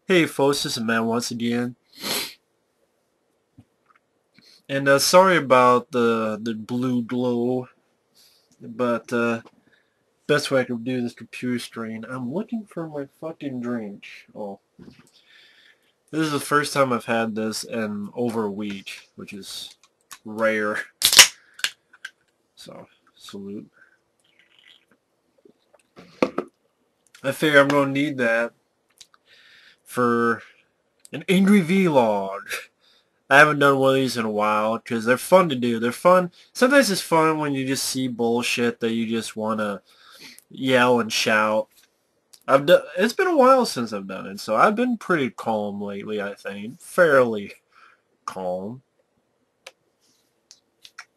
Hey folks, this is Matt once again, and sorry about the blue glow, but best way I could do this computer screen. I'm looking for my fucking drink. Oh, this is the first time I've had this in over a week, which is rare. So salute. I figure I'm gonna need that for an angry vlog. I haven't done one of these in a while because they're fun to do. They're fun. Sometimes it's fun when you just see bullshit that you just wanna yell and shout. It's been a while since I've done it, so I've been pretty calm lately, I think. Fairly calm.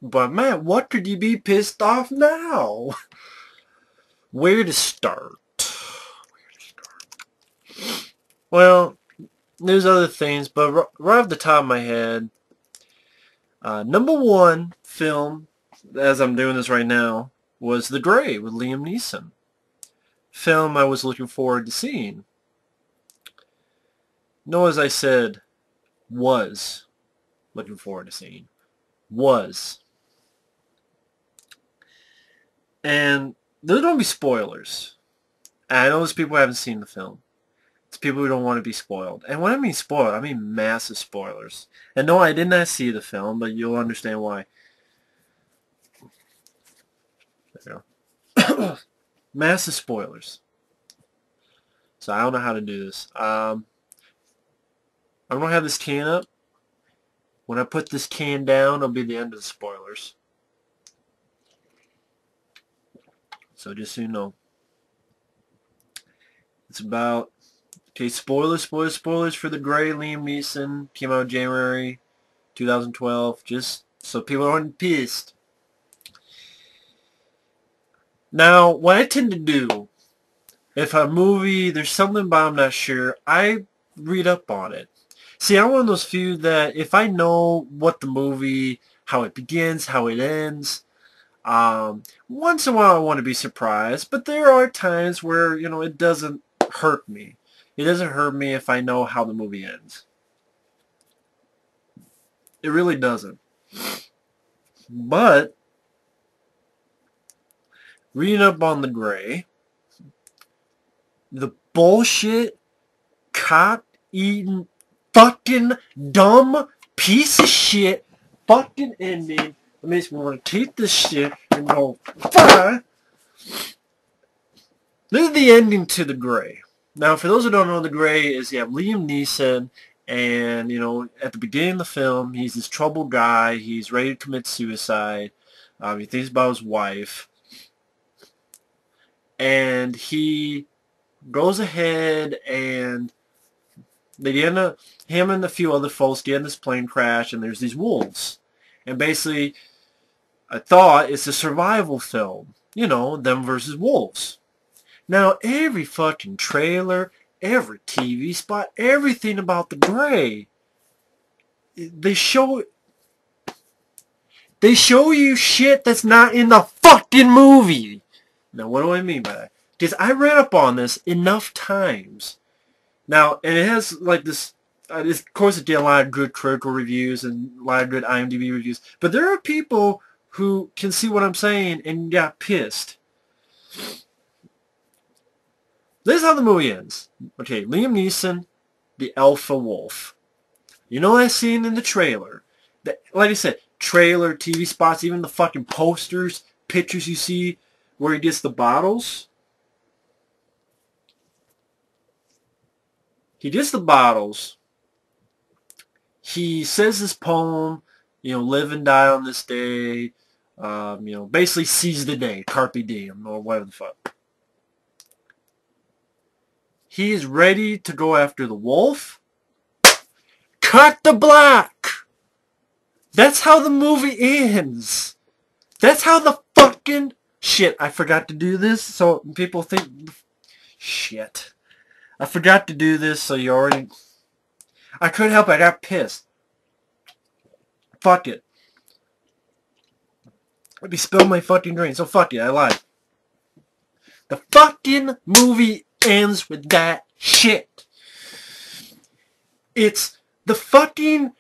But man, what could you be pissed off now? Where to start? Well, there's other things, but right off the top of my head, number one film, as I'm doing this right now, was The Grey with Liam Neeson. Film I was looking forward to seeing. No, as I said, was looking forward to seeing. Was. And there's going to be spoilers. And I know there's people who haven't seen the film. It's people who don't want to be spoiled. And when I mean spoiled, I mean massive spoilers. And no, I did not see the film, but you'll understand why. There you go. Massive spoilers. So I don't know how to do this. I'm going to have this can up. When I put this can down, it'll be the end of the spoilers. So just so you know. It's about... Okay, spoilers for The Grey, Liam Neeson. Came out in January 2012. Just so people aren't pissed. Now, what I tend to do, if a movie, there's something about I'm not sure, I read up on it. See, I'm one of those few that if I know what the movie, how it begins, how it ends, once in a while I want to be surprised, but there are times where, it doesn't hurt me. It doesn't hurt me if I know how the movie ends. It really doesn't. But, reading up on The Grey, the bullshit, cock-eating, fucking dumb piece of shit fucking ending. That makes me want to take this shit and go, fuck. This is the ending to The Grey. Now, for those who don't know, The Grey is you have Liam Neeson, and, at the beginning of the film, he's this troubled guy. He's ready to commit suicide. He thinks about his wife. And he goes ahead and they end up, him and a few other folks get in this plane crash, and there's these wolves. And basically, I thought it's a survival film. Them versus wolves. Now, every fucking trailer, every TV spot, everything about The Grey, they show you shit that's not in the fucking movie. Now, what do I mean by that? Because I read up on this enough times. Now, and it has, like, this, of course it did a lot of good critical reviews and a lot of good IMDb reviews, but there are people who can see what I'm saying and got pissed. This is how the movie ends. Okay, Liam Neeson, the alpha wolf. You know that scene in the trailer? Like I said, trailer, TV spots, even the fucking posters, pictures you see where he gets the bottles. He gets the bottles. He says this poem, live and die on this day. Basically seize the day, carpe diem, or whatever the fuck. He is ready to go after the wolf. Cut the black! That's how the movie ends. That's how the fucking... Shit, I forgot to do this, so people think... Shit. I forgot to do this, so you already... I couldn't help it, I got pissed. Fuck it. I'd be spilling my fucking drink, so fuck it, I lied. The fucking movie ends with that shit. It's the fucking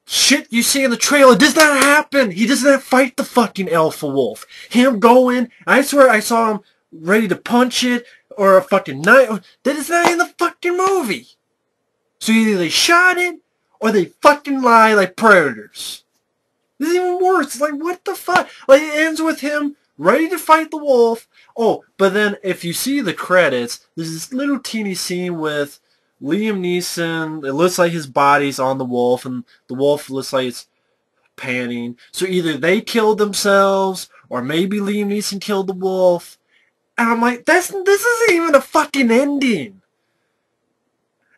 shit you see in the trailer. Does not happen. He does not fight the fucking alpha wolf. Him going, I swear I saw him ready to punch it or a fucking knife. That is not in the fucking movie. So either they shot it or they fucking lie like predators. This is even worse. It's like, what the fuck? Like, it ends with him ready to fight the wolf. Oh, but then if you see the credits, there's this little teeny scene with Liam Neeson. It looks like his body's on the wolf, and the wolf looks like it's panting. So either they killed themselves, or maybe Liam Neeson killed the wolf. And I'm like, this isn't even a fucking ending.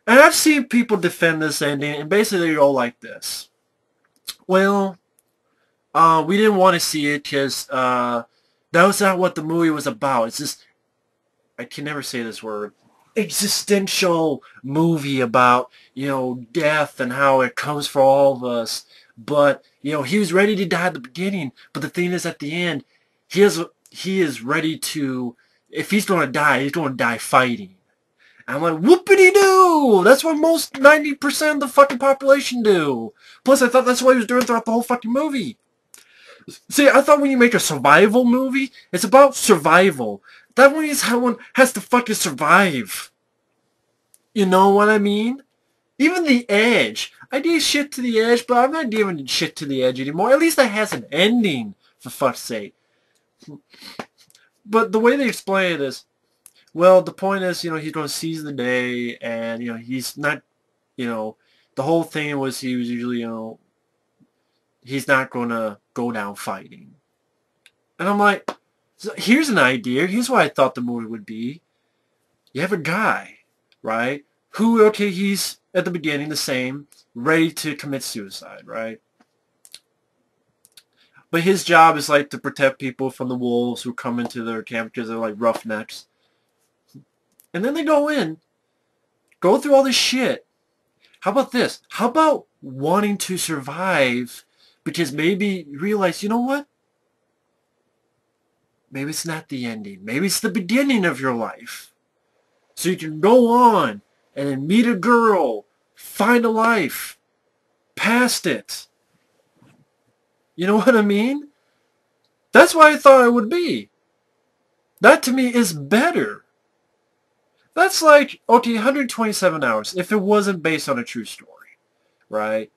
And I've seen people defend this ending, and basically they go like this. Well, we didn't want to see it because that was not what the movie was about. It's just, I can never say this word, existential movie about, you know, death and how it comes for all of us. But, you know, he was ready to die at the beginning, but the thing is at the end, he is ready to, if he's going to die fighting. And I'm like, whoopity-doo! That's what most 90% of the fucking population do. Plus, I thought that's what he was doing throughout the whole fucking movie. See, I thought when you make a survival movie, it's about survival. That one is how one has to fucking survive. You know what I mean? Even The Edge. I did shit to The Edge, but I'm not giving shit to The Edge anymore. At least that has an ending, for fuck's sake. But the way they explain it is, well, the point is, you know, he's going to seize the day, and, you know, he's not, you know, the whole thing was he was usually, you know, he's not going to go down fighting. And I'm like, so here's an idea. Here's what I thought the movie would be. You have a guy, right, who, okay, he's at the beginning the same, ready to commit suicide, right? But his job is like to protect people from the wolves who come into their camp because they're like roughnecks. And then they go through all this shit. How about this? How about wanting to survive because maybe you realize, you know what? Maybe it's not the ending. Maybe it's the beginning of your life. So you can go on and then meet a girl, find a life, past it. You know what I mean? That's what I thought it would be. That to me is better. That's like, okay, 127 hours, if it wasn't based on a true story, right?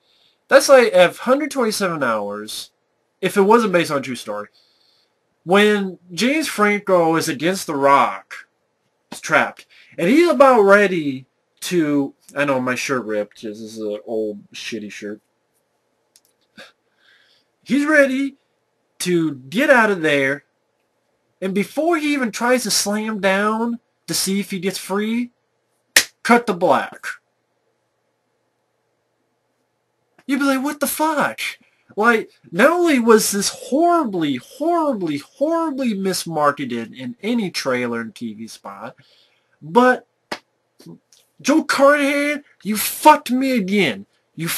That's like, if 127 hours, if it wasn't based on a true story, when James Franco is against the rock, he's trapped, and he's about ready to, I know my shirt ripped, because this is an old shitty shirt. He's ready to get out of there, and before he even tries to slam down to see if he gets free, cut to black. You'd be like, what the fuck? Like, not only was this horribly, horribly, horribly mismarketed in any trailer and TV spot, but Joe Carnahan, you fucked me again. You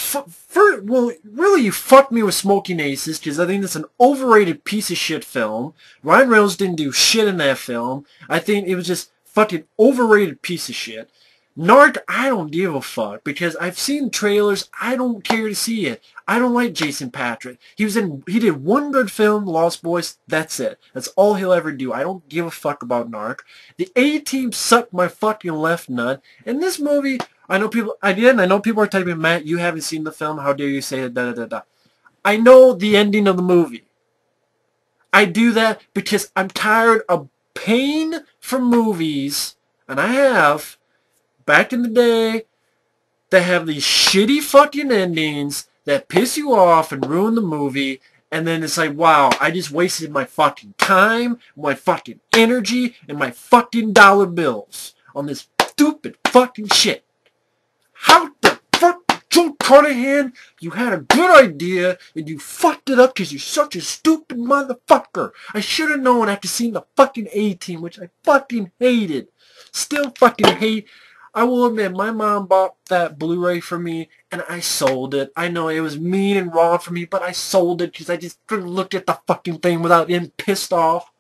really, you fucked me with Smoking Aces, because I think it's an overrated piece of shit film. Ryan Reynolds didn't do shit in that film. I think it was just fucking overrated piece of shit. Narc, I don't give a fuck, because I've seen trailers, I don't care to see it. I don't like Jason Patrick. He did one good film, Lost Boys, that's it. That's all he'll ever do. I don't give a fuck about Narc. The A-Team sucked my fucking left nut. And this movie, I know people are typing, Matt, you haven't seen the film, how dare you say it, da-da-da-da. I know the ending of the movie. I do that because I'm tired of paying for movies, and I have, back in the day, that have these shitty fucking endings that piss you off and ruin the movie, and then it's like, wow, I just wasted my fucking time, my fucking energy, and my fucking dollar bills on this stupid fucking shit. How the fuck, Joe Carnahan, you had a good idea, and you fucked it up because you're such a stupid motherfucker. I should have known after seeing the fucking A-Team, which I fucking hated. Still fucking hate. I will admit, my mom bought that Blu-ray for me, and I sold it. I know it was mean and wrong for me, but I sold it because I just couldn't look at the fucking thing without getting pissed off.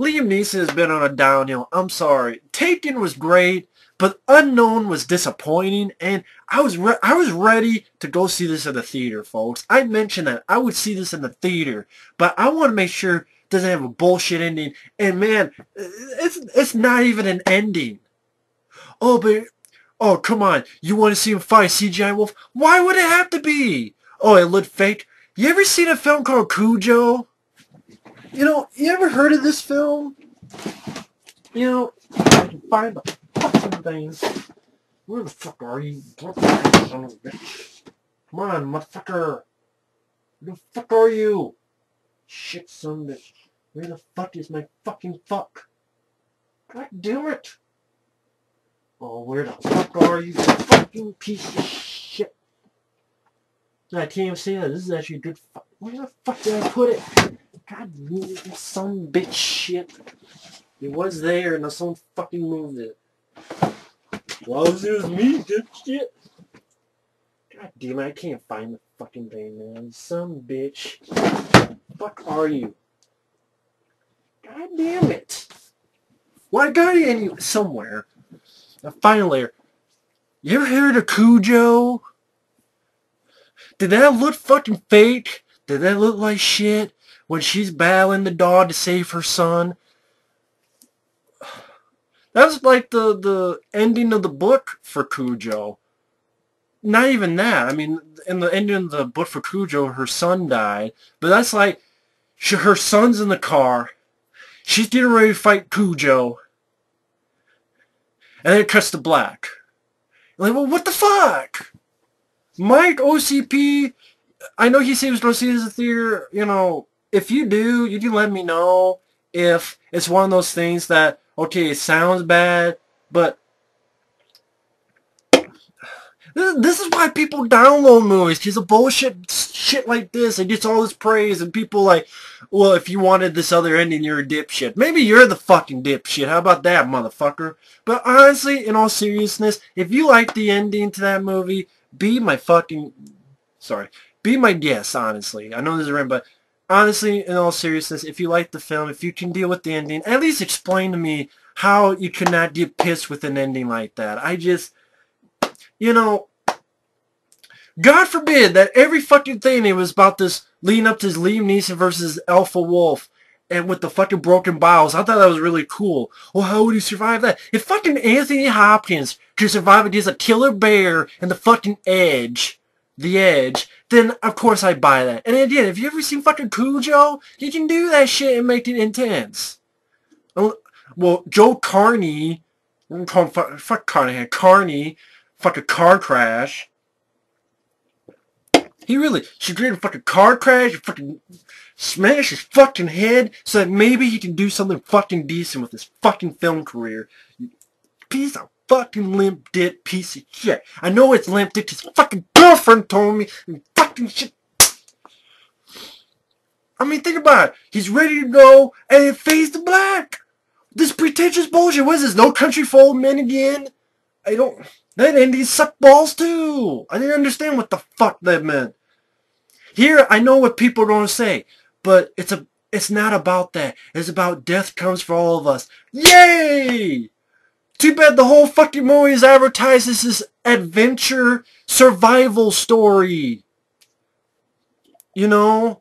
Liam Neeson has been on a downhill. I'm sorry. Taken was great, but Unknown was disappointing, and I was ready to go see this in the theater, folks. I mentioned that I would see this in the theater, but I want to make sure it doesn't have a bullshit ending. And man, it's not even an ending. Oh, but oh, come on. You want to see him fight CGI Wolf? Why would it have to be? Oh, it looked fake. You ever seen a film called Cujo? You know, you ever heard of this film? You know, I can find the fucking things. Where the fuck are you? Son of a bitch. Come on, motherfucker. Where the fuck are you? Shit, son of a bitch. Where the fuck is my fucking fuck? God damn it. Oh, where the fuck are you, fucking piece of shit? I can't even say that. This is actually a good fuck. Where the fuck did I put it? God damn it, some bitch shit. It was there and someone fucking moved it. Well, it was me, good shit. God damn it, I can't find the fucking thing, man. Some bitch. Fuck are you? God damn it. Well, I got it anyway, somewhere. Now, finally, you ever heard of Cujo? Did that look fucking fake? Did that look like shit? When she's battling the dog to save her son? That was like the ending of the book for Cujo. Not even that. I mean, in the ending of the book for Cujo, her son died. But that's like, her son's in the car. She's getting ready to fight Cujo. And then it cuts to black. Like, well, what the fuck? Mike, OCP, I know he said he was going to see this in the theater. You know, if you do, you can let me know if it's one of those things that, okay, it sounds bad, but this is why people download movies, because of bullshit shit like this. It gets all this praise, and people like, well, if you wanted this other ending, you're a dipshit. Maybe you're the fucking dipshit. How about that, motherfucker? But honestly, in all seriousness, if you like the ending to that movie, be my fucking... Sorry. Be my guest, honestly. I know this is random, but honestly, in all seriousness, if you like the film, if you can deal with the ending, at least explain to me how you could not get pissed with an ending like that. I just... You know, God forbid that every fucking thing it was about this leading up to this Liam Neeson versus Alpha Wolf and with the fucking broken bowels. I thought that was really cool. Well, how would he survive that? If fucking Anthony Hopkins could survive against a killer bear and the fucking Edge, then of course I'd buy that. And again, if you ever seen fucking Cujo, you can do that shit and make it intense. Well, Joe Carney, fuck Carney, fucking car crash. He really should create a fucking car crash, fucking smash his fucking head so that maybe he can do something fucking decent with his fucking film career. You piece of fucking limp dick piece of shit. I know it's limp dick, his fucking girlfriend told me, and fucking shit. I mean, think about it. He's ready to go, and it fades to black. This pretentious bullshit. What is this, No Country for Old Men again? That ending sucked balls too. I didn't understand what the fuck that meant. Here, I know what people are going to say, but it's not about that. It's about death comes for all of us. Yay! Too bad the whole fucking movie is advertised as this adventure survival story. You know?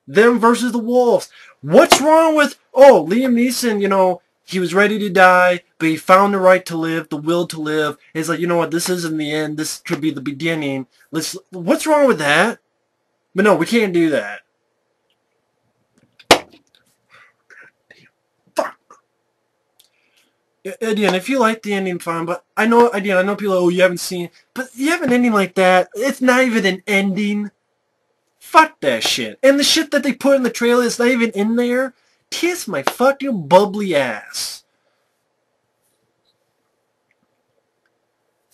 Them versus the wolves. What's wrong with, oh, Liam Neeson, you know, he was ready to die, but he found the right to live, the will to live. He's like, you know what, this isn't the end, this could be the beginning. What's wrong with that? But no, we can't do that. Fuck. Again, if you like the ending, fine, but I know people, oh, you haven't seen, but you have an ending like that, it's not even an ending. Fuck that shit. And the shit that they put in the trailer is not even in there. Kiss my fucking bubbly ass.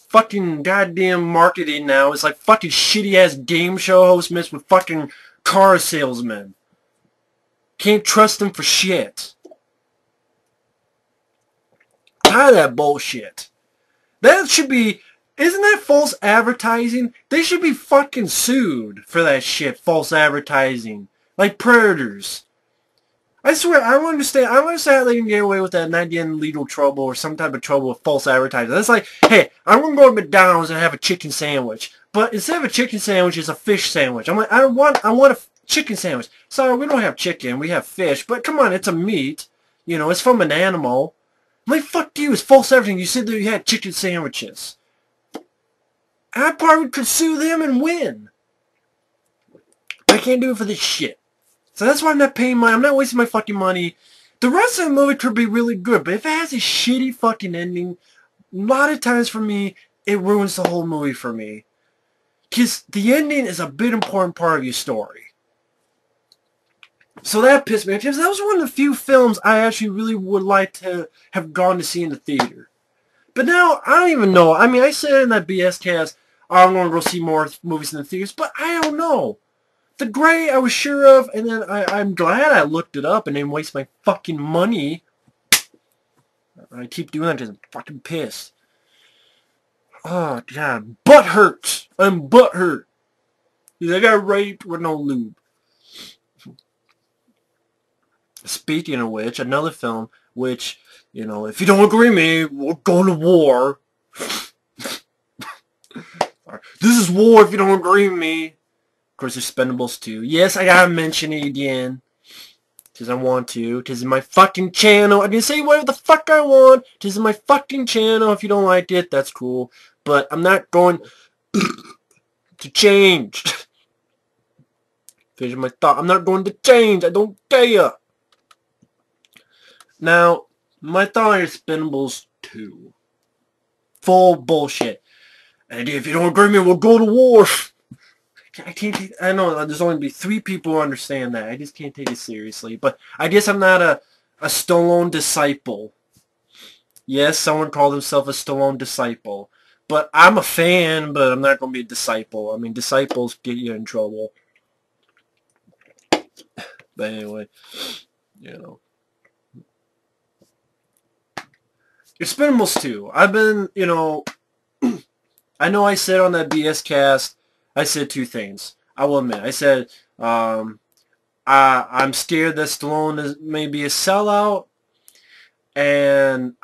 Fucking goddamn marketing now is like fucking shitty ass game show host mixed with fucking car salesmen. Can't trust them for shit. Tired of that bullshit. That should be... Isn't that false advertising? They should be fucking sued for that shit, false advertising. Like predators. I swear, I don't understand. I don't understand how they can get away with that and not get in legal trouble or some type of trouble with false advertising. That's like, hey, I'm going to go to McDonald's and have a chicken sandwich. But instead of a chicken sandwich, it's a fish sandwich. I'm like, I want a chicken sandwich. Sorry, we don't have chicken. We have fish. But come on, it's a meat. You know, it's from an animal. I'm like, fuck you. It's false everything. You said that you had chicken sandwiches. I probably could sue them and win. I can't do it for this shit. So that's why I'm not paying I'm not wasting my fucking money. The rest of the movie could be really good, but if it has a shitty fucking ending, a lot of times for me, it ruins the whole movie for me. Because the ending is a big important part of your story. So that pissed me off, because that was one of the few films I actually really would like to have gone to see in the theater. But now, I don't even know. I mean, I said in that BS cast, I'm going to go see more movies in the theaters, but I don't know. The Gray I was sure of, and then I'm glad I looked it up and didn't waste my fucking money. I keep doing that because I'm fucking pissed. Oh, God. Butt hurts. I'm butt hurt. Because I got raped with no lube. Speaking of which, another film, which, you know, if you don't agree with me, we're going to war. This is war if you don't agree with me. Of course, Expendables 2. Yes, I gotta mention it again. Because I want to. Because it's my fucking channel. I can say whatever the fuck I want. Because it's my fucking channel. If you don't like it, that's cool. But I'm not going to change. Finish my thought. I'm not going to change. I don't care. Now, my thought on Expendables 2. Full bullshit. And if you don't agree with me, we'll go to war. I can't take, I know there's only be 3 people who understand that. I just can't take it seriously. But I guess I'm not a Stallone disciple. Yes, someone called himself a Stallone disciple. But I'm a fan, but I'm not going to be a disciple. I mean, disciples get you in trouble. But anyway, you know. Expendables 2. I've been, you know, I know I said on that BS cast, I said 2 things. I will admit. I said, I'm scared that Stallone is maybe a sellout. And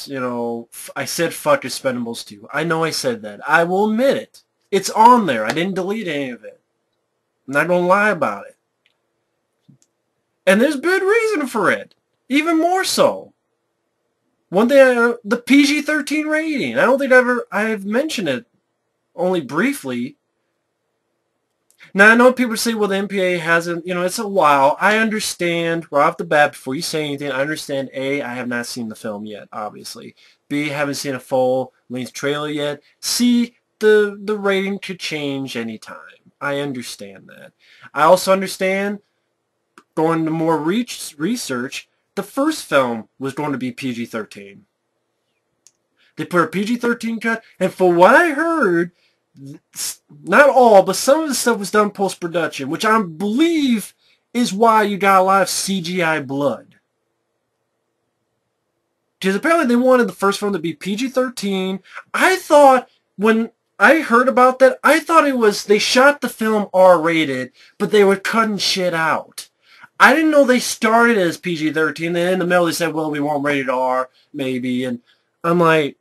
you know, I said fuck Expendables 2. I know I said that. I will admit it. It's on there. I didn't delete any of it. I'm not going to lie about it. And there's good reason for it. Even more so. One thing, the PG-13 rating. I don't think I've mentioned it. Only briefly. Now, I know people say, well, the MPA hasn't, you know, it's a while. I understand, right off the bat, before you say anything, I understand, A, I have not seen the film yet, obviously. B, haven't seen a full-length trailer yet. C, the rating could change anytime. I understand that. I also understand, going to more research, the first film was going to be PG-13. They put a PG-13 cut, and for what I heard, not all, but some of the stuff was done post-production, which I believe is why you got a lot of CGI blood. Because apparently they wanted the first film to be PG-13. I thought, when I heard about that, I thought it was, they shot the film R-rated, but they were cutting shit out. I didn't know they started as PG-13, then in the middle they said, well, we want rated R, maybe, and I'm like,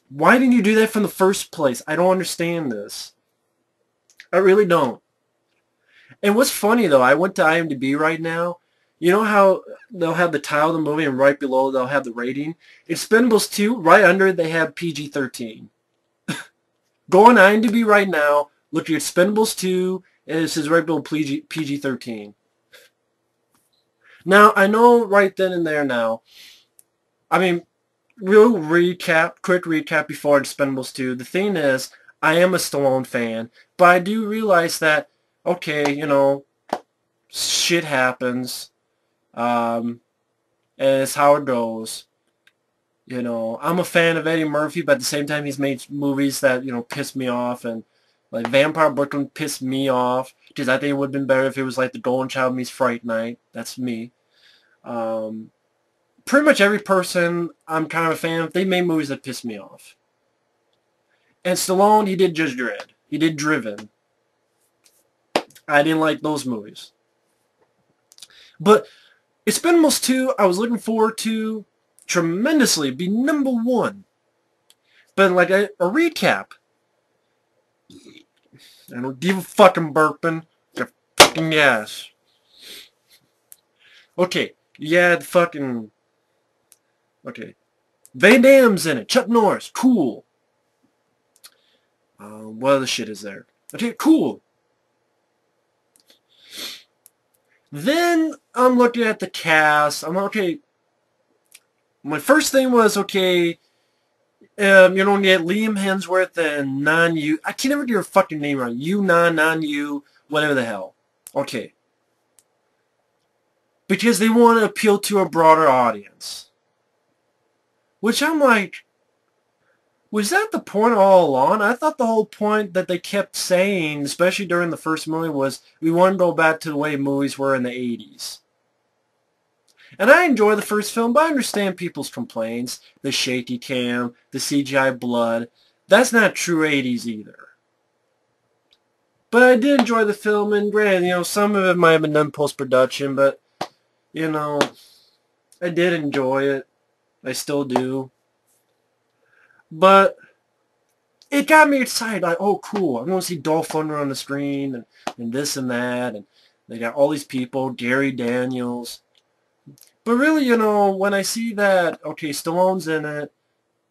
why didn't you do that from the first place? I don't understand this. I really don't. And what's funny, though, I went to IMDb right now. You know how they'll have the title of the movie and right below they'll have the rating? Expendables 2, right under they have PG-13. Go on IMDb right now, look at Expendables 2, and it says right below PG-13. Now, I know right then and there now, I mean, quick recap before Expendables 2. The thing is, I am a Stallone fan, but I do realize that, okay, you know, shit happens, and it's how it goes. You know, I'm a fan of Eddie Murphy, but at the same time, he's made movies that, you know, piss me off, and, like, Vampire Brooklyn pissed me off, because I think it would have been better if it was like The Golden Child meets Fright Night. That's me. Pretty much every person I'm kind of a fan of, they made movies that piss me off. And Stallone, he did Judge Dredd. He did Driven. I didn't like those movies. But Expendables 2, I was looking forward to tremendously. It'd be #1. But like a recap. I don't give a fucking burping. Got fucking gas. Okay, yeah, the fucking... Okay. Van Damme's in it. Chuck Norris. Cool. What other shit is there? Okay, cool. Then I'm looking at the cast. I'm like, okay. My first thing was, okay, you know, you get Liam Hemsworth and Non-Yu. I can't ever get her fucking name right. Non-Yu, whatever the hell. Okay. Because they want to appeal to a broader audience. Which I'm like, was that the point all along? I thought the whole point that they kept saying, especially during the first movie, was we want to go back to the way movies were in the 80s. And I enjoy the first film, but I understand people's complaints. The shaky cam, the CGI blood. That's not true 80s either. But I did enjoy the film, and granted, you know, some of it might have been done post-production, but, you know, I did enjoy it. I still do. But it got me excited. Like, oh, cool. I'm going to see Dolph Lundgren on the screen, and this and that. And they got all these people, Gary Daniels. But really, you know, when I see that, okay, Stallone's in it,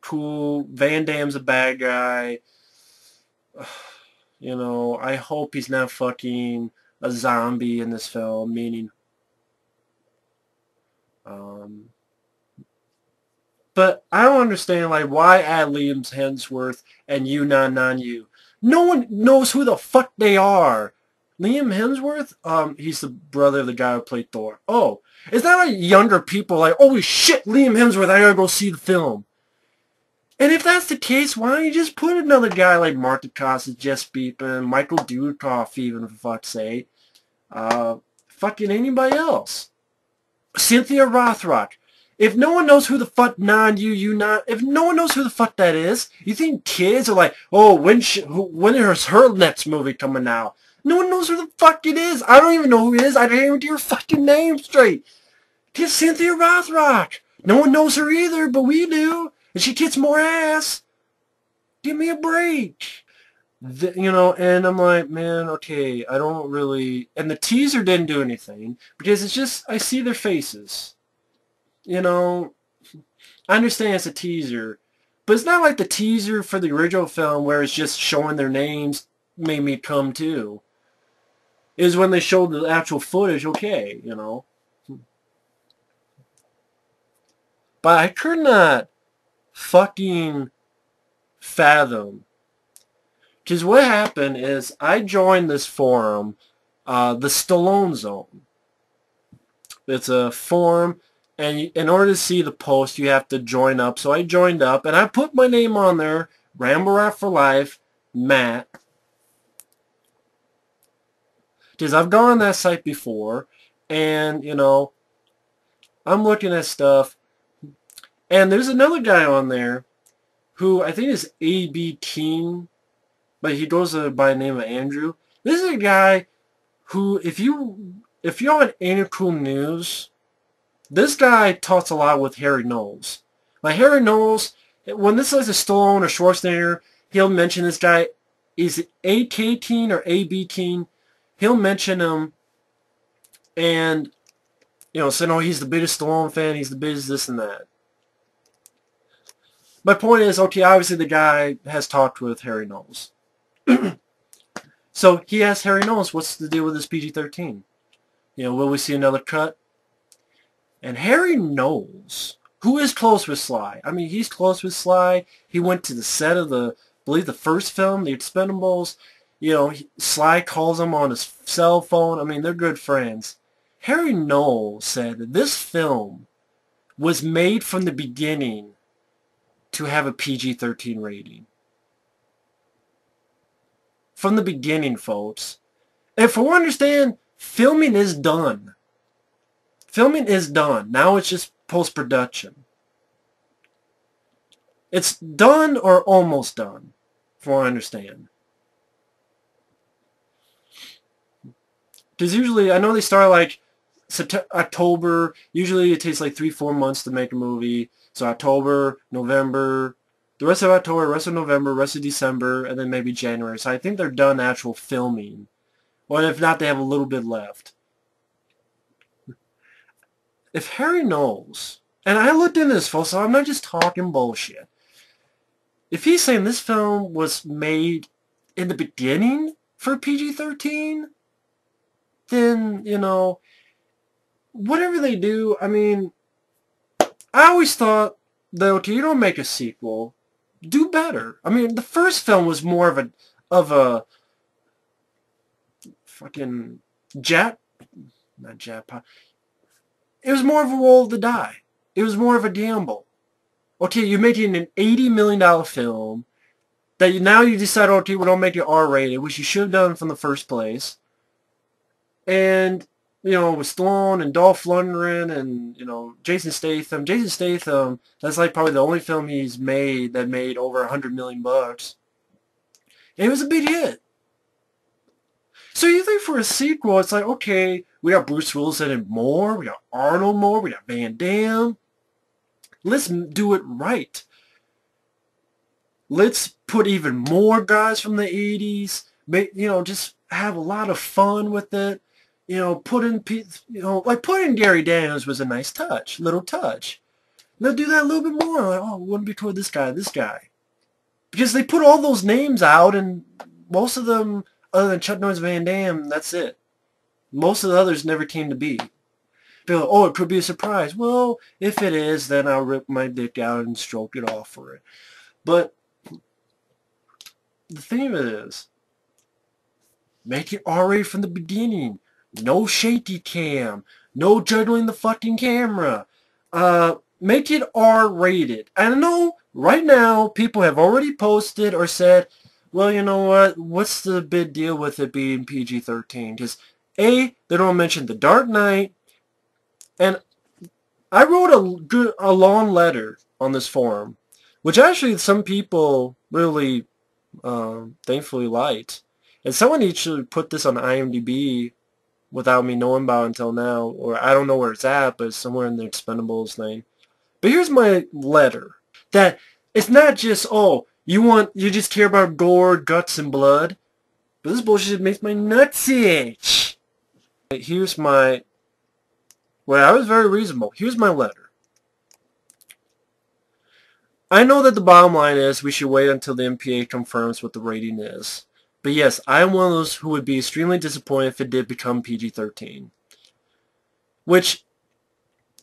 cool, Van Damme's a bad guy, you know, I hope he's not fucking a zombie in this film, meaning, but I don't understand, like, why add Liam Hemsworth and Non-You? No one knows who the fuck they are. Liam Hemsworth, he's the brother of the guy who played Thor. Oh, it's not like younger people like, holy shit, Liam Hemsworth, I gotta go see the film. And if that's the case, why don't you just put another guy like Mark Dacascos, Jess Beepan, Michael Dudikoff even, for fuck's sake. Fucking anybody else. Cynthia Rothrock. If no one knows who the fuck if no one knows who the fuck that is, you think kids are like, oh, when is her next movie coming out? No one knows who the fuck it is. I don't even know who it is. I can't even get her fucking name straight. It's Cynthia Rothrock. No one knows her either, but we do. And she gets more ass. Give me a break. You know, and I'm like, man, okay, I don't really... And the teaser didn't do anything, because it's just, I see their faces. You know, I understand it's a teaser, but it's not like the teaser for the original film where it's just showing their names made me come to. It was when they showed the actual footage, okay, you know. But I could not fucking fathom. Because what happened is I joined this forum, the Stallone Zone. It's a forum, and in order to see the post, you have to join up. So I joined up, and I put my name on there, Ramble Rat for Life, Matt. Because I've gone on that site before, and, you know, I'm looking at stuff, and there's another guy on there who I think is A.B. King, but he goes by the name of Andrew. This is a guy who, if you're on Ain't Cool News, this guy talks a lot with Harry Knowles. Like, Harry Knowles, when this is a Stallone or Schwarzenegger, he'll mention this guy. Is it A.K. King or A.B. King? He'll mention him, and, you know, say, no, he's the biggest Stallone fan, he's the biggest this and that. My point is, okay, obviously the guy has talked with Harry Knowles. So he asked Harry Knowles, what's the deal with this PG-13? You know, will we see another cut? And Harry Knowles, who is close with Sly. I mean, he's close with Sly. He went to the set of I believe the first film, The Expendables. You know, Sly calls him on his cell phone. I mean, they're good friends. Harry Knowles said that this film was made from the beginning to have a PG-13 rating. From the beginning, folks. And for what I understand, filming is done. Filming is done. Now it's just post-production. It's done or almost done, from what I understand. Because usually, I know they start like October. Usually it takes like 3-4 months to make a movie. So October, November, the rest of October, rest of November, rest of December, and then maybe January. So I think they're done actual filming. Or if not, they have a little bit left. If Harry knows, and I looked into this, folks, so I'm not just talking bullshit. If he's saying this film was made in the beginning for PG-13, then, you know, whatever they do, I mean, I always thought that, okay, you don't make a sequel, do better. I mean, the first film was more of a fucking not jackpot. It was more of a roll of the die. It was more of a gamble. Okay, you're making an $80 million film that now you decide, okay, we don't make it R-rated, which you should have done from the first place. And, you know, with Stallone and Dolph Lundgren and, you know, Jason Statham. Jason Statham, that's like probably the only film he's made that made over $100 million. And it was a big hit. So you think for a sequel, it's like, okay, we got Bruce Willis in it more, we got Arnold more, we got Van Damme. Let's do it right. Let's put even more guys from the 80s. Make, you know, just have a lot of fun with it. You know, like putting Gary Daniels was a nice touch, little touch. They'll do that a little bit more. Like, oh, wouldn't be cool this guy. Because they put all those names out, and most of them, other than Chuck Norris, Van Damme, that's it. Most of the others never came to be. People, like, oh, it could be a surprise. Well, if it is, then I'll rip my dick out and stroke it off for it. But the thing of it is, make it R-rated from the beginning. No shaky cam. No juggling the fucking camera. Make it R-rated. I know right now people have already posted or said, well, you know what? What's the big deal with it being PG-13? Because A, they don't mention The Dark Knight. And I wrote a long letter on this forum, which actually some people really thankfully liked. And someone actually put this on IMDb without me knowing about it until now, or I don't know where it's at, but it's somewhere in the Expendables thing. But here's my letter. That it's not just, oh, you just care about gore, guts, and blood. But this bullshit makes my nuts itch. Here's my, well, I was very reasonable. Here's my letter. I know that the bottom line is we should wait until the MPA confirms what the rating is. But yes, I am one of those who would be extremely disappointed if it did become PG-13. Which,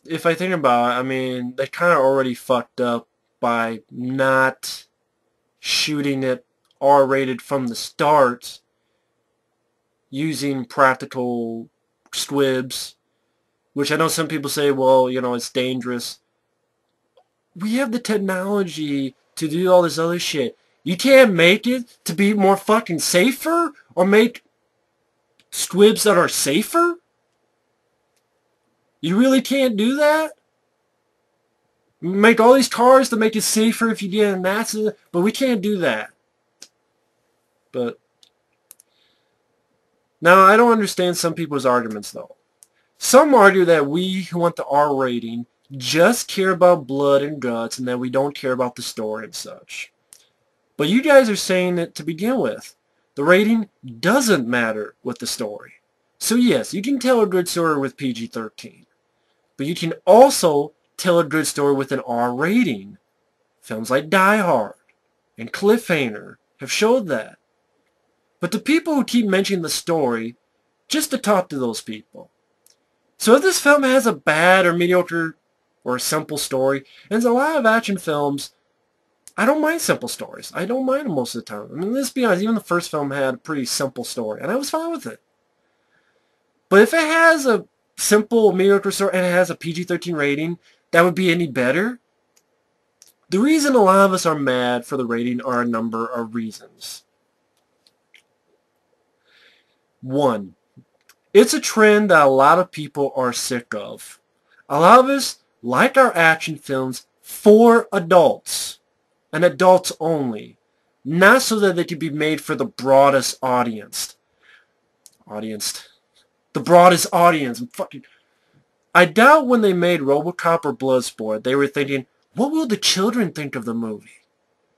if I think about it, I mean, they kind of already fucked up by not shooting it R-rated from the start using practical squibs, which I know some people say, well, you know, it's dangerous. We have the technology to do all this other shit. You can't make it to be more fucking safer or make squibs that are safer? You really can't do that? Make all these cars to make it safer if you get in an accident, but we can't do that. But now I don't understand some people's arguments though. Some argue that we who want the R rating just care about blood and guts and that we don't care about the story and such. But you guys are saying it to begin with. The rating doesn't matter with the story. So yes, you can tell a good story with PG-13. But you can also tell a good story with an R rating. Films like Die Hard and Cliffhanger have showed that. But the people who keep mentioning the story, just to talk to those people. So if this film has a bad or mediocre or a simple story, and there's a lot of action films, I don't mind simple stories. I don't mind them most of the time. I mean, let's be honest, even the first film had a pretty simple story, and I was fine with it. But if it has a simple, mediocre story, and it has a PG-13 rating, that would be any better? The reason a lot of us are mad for the rating are a number of reasons. 1. It's a trend that a lot of people are sick of. A lot of us like our action films for adults. And adults only. Not so that they can be made for the broadest audience. The broadest audience. I'm fucking... I doubt when they made RoboCop or Bloodsport, they were thinking, what will the children think of the movie?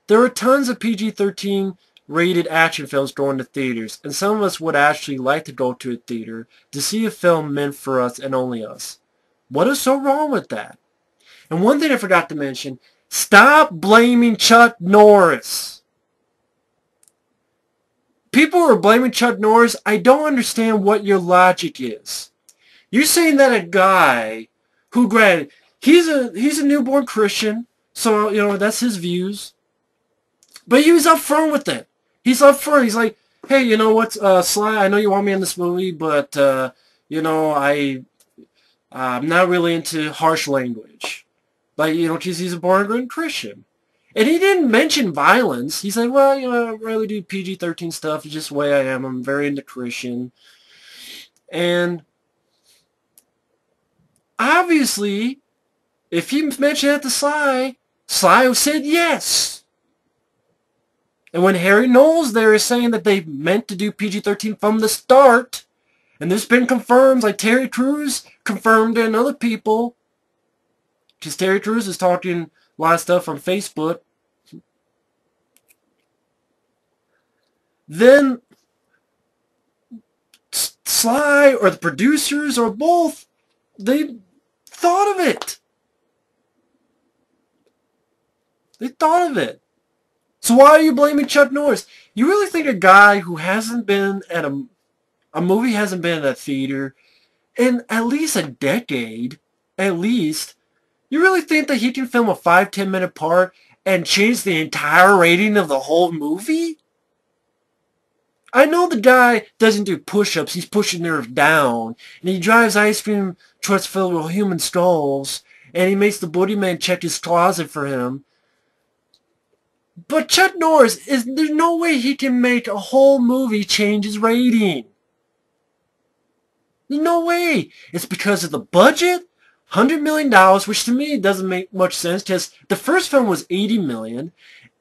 There are tons of PG-13 rated action films going to theaters, and some of us would actually like to go to a theater to see a film meant for us and only us. What is so wrong with that? And one thing I forgot to mention, stop blaming Chuck Norris. People who are blaming Chuck Norris, I don't understand what your logic is. You're saying that a guy who, granted, he's a newborn Christian, so, you know, that's his views. But he was upfront with it. He's upfront. He's like, hey, you know what, Sly, I know you want me in this movie, but, you know, I'm not really into harsh language. Like, you know, because he's a born-again Christian. And he didn't mention violence. He's like, well, you know, I really do PG-13 stuff. It's just the way I am. I'm very into Christian. And obviously, if he mentioned that to Sly, Sly said yes. And when Harry Knowles there is saying that they meant to do PG-13 from the start, and this has been confirmed, like Terry Crews confirmed and other people, because Terry Crews is talking a lot of stuff on Facebook, then Sly or the producers or both, they thought of it. They thought of it. So why are you blaming Chuck Norris? You really think a guy who hasn't been at a movie hasn't been at a theater in at least a decade, at least, you really think that he can film a 5-10 minute part and change the entire rating of the whole movie? I know the guy doesn't do push-ups, he's pushing nerves down, and he drives ice cream trucks filled with human skulls, and he makes the boogeyman check his closet for him. But Chuck Norris, there's no way he can make a whole movie change his rating. No way. It's because of the budget, $100 million, which to me doesn't make much sense, because the first film was $80 million,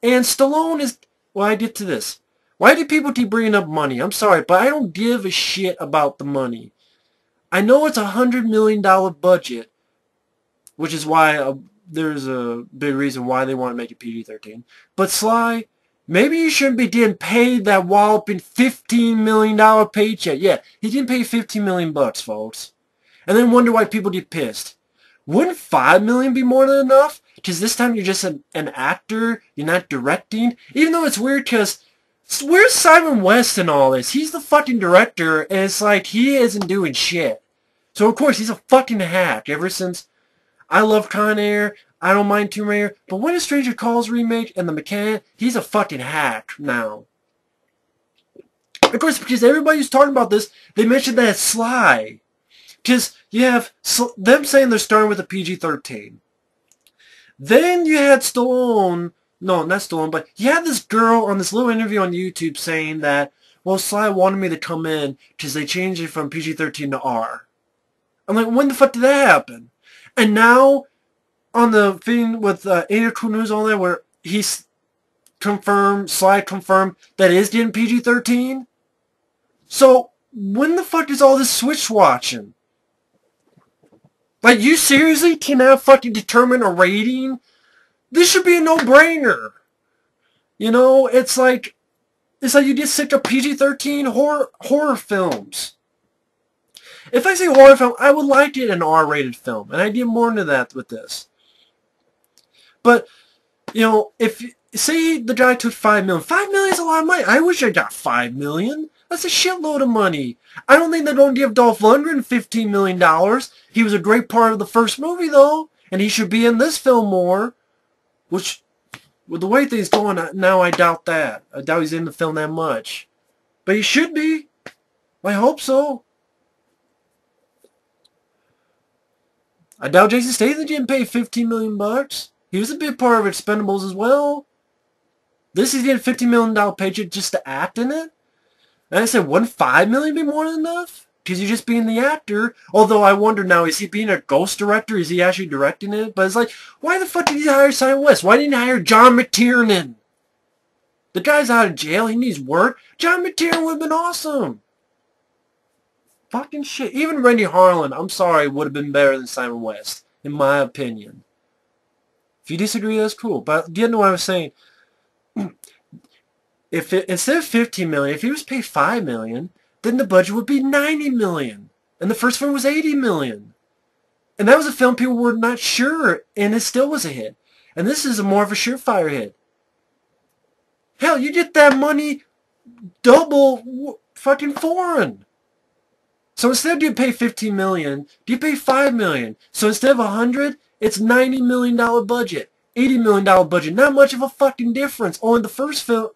and Stallone is... Well, I get to this. Why do people keep bringing up money? I'm sorry, but I don't give a shit about the money. I know it's a $100 million budget, which is why there's a big reason why they want to make it PG-13. But Sly, maybe you shouldn't be getting paid that walloping $15 million paycheck. Yeah, he didn't pay $15 million bucks, folks. And then wonder why people get pissed. Wouldn't $5 million be more than enough? Because this time you're just an actor, you're not directing. Even though it's weird because where's Simon West in all this? He's the fucking director, and it's like he isn't doing shit. So of course he's a fucking hack ever since I love Con Air, I don't mind Tomb Raider, but when a Stranger Calls remake and the mechanic, he's a fucking hack now. Of course, because everybody's talking about this, they mentioned that it's Sly. Because you have them saying they're starting with a PG-13. Then you had Stallone, no, not Stallone, but you had this girl on this little interview on YouTube saying that, well, Sly wanted me to come in because they changed it from PG-13 to R. I'm like, when the fuck did that happen? And now, on the thing with Ada News on there, where he's confirmed, Sly confirmed that it is getting PG-13. So, when the fuck is all this switch watching? Like, you seriously cannot fucking determine a rating? This should be a no-brainer. You know, it's like you get sick of PG-13 horror films. If I say horror film, I would like it an R-rated film, and I get more into that with this. But, you know, if, say the guy took $5 million. $5 million is a lot of money. I wish I got $5 million. That's a shitload of money. I don't think they're going to give Dolph Lundgren $15 million. He was a great part of the first movie, though, and he should be in this film more, which, with the way things going now, I doubt that. I doubt he's in the film that much. But he should be. I hope so. I doubt Jason Statham didn't pay $15 million bucks. He was a big part of Expendables as well. This is getting $15 million paycheck just to act in it. And I said, wouldn't $5 million be more than enough? Because you're just being the actor. Although I wonder now, is he being a ghost director? Is he actually directing it? But it's like, why the fuck did he hire Simon West? Why didn't he hire John McTiernan? The guy's out of jail. He needs work. John McTiernan would have been awesome. Fucking shit. Even Randy Harlan, I'm sorry, would have been better than Simon West, in my opinion. If you disagree, that's cool. But do you know what I was saying? If it, instead of 15 million, if he was paid 5 million, then the budget would be 90 million. And the first film was 80 million. And that was a film people were not sure, and it still was a hit. And this is more of a surefire hit. Hell, you get that money double fucking foreign. So instead you pay 15 million, you pay 5 million. So instead of 100, it's $90 million budget. $80 million budget. Not much of a fucking difference. Only the first film,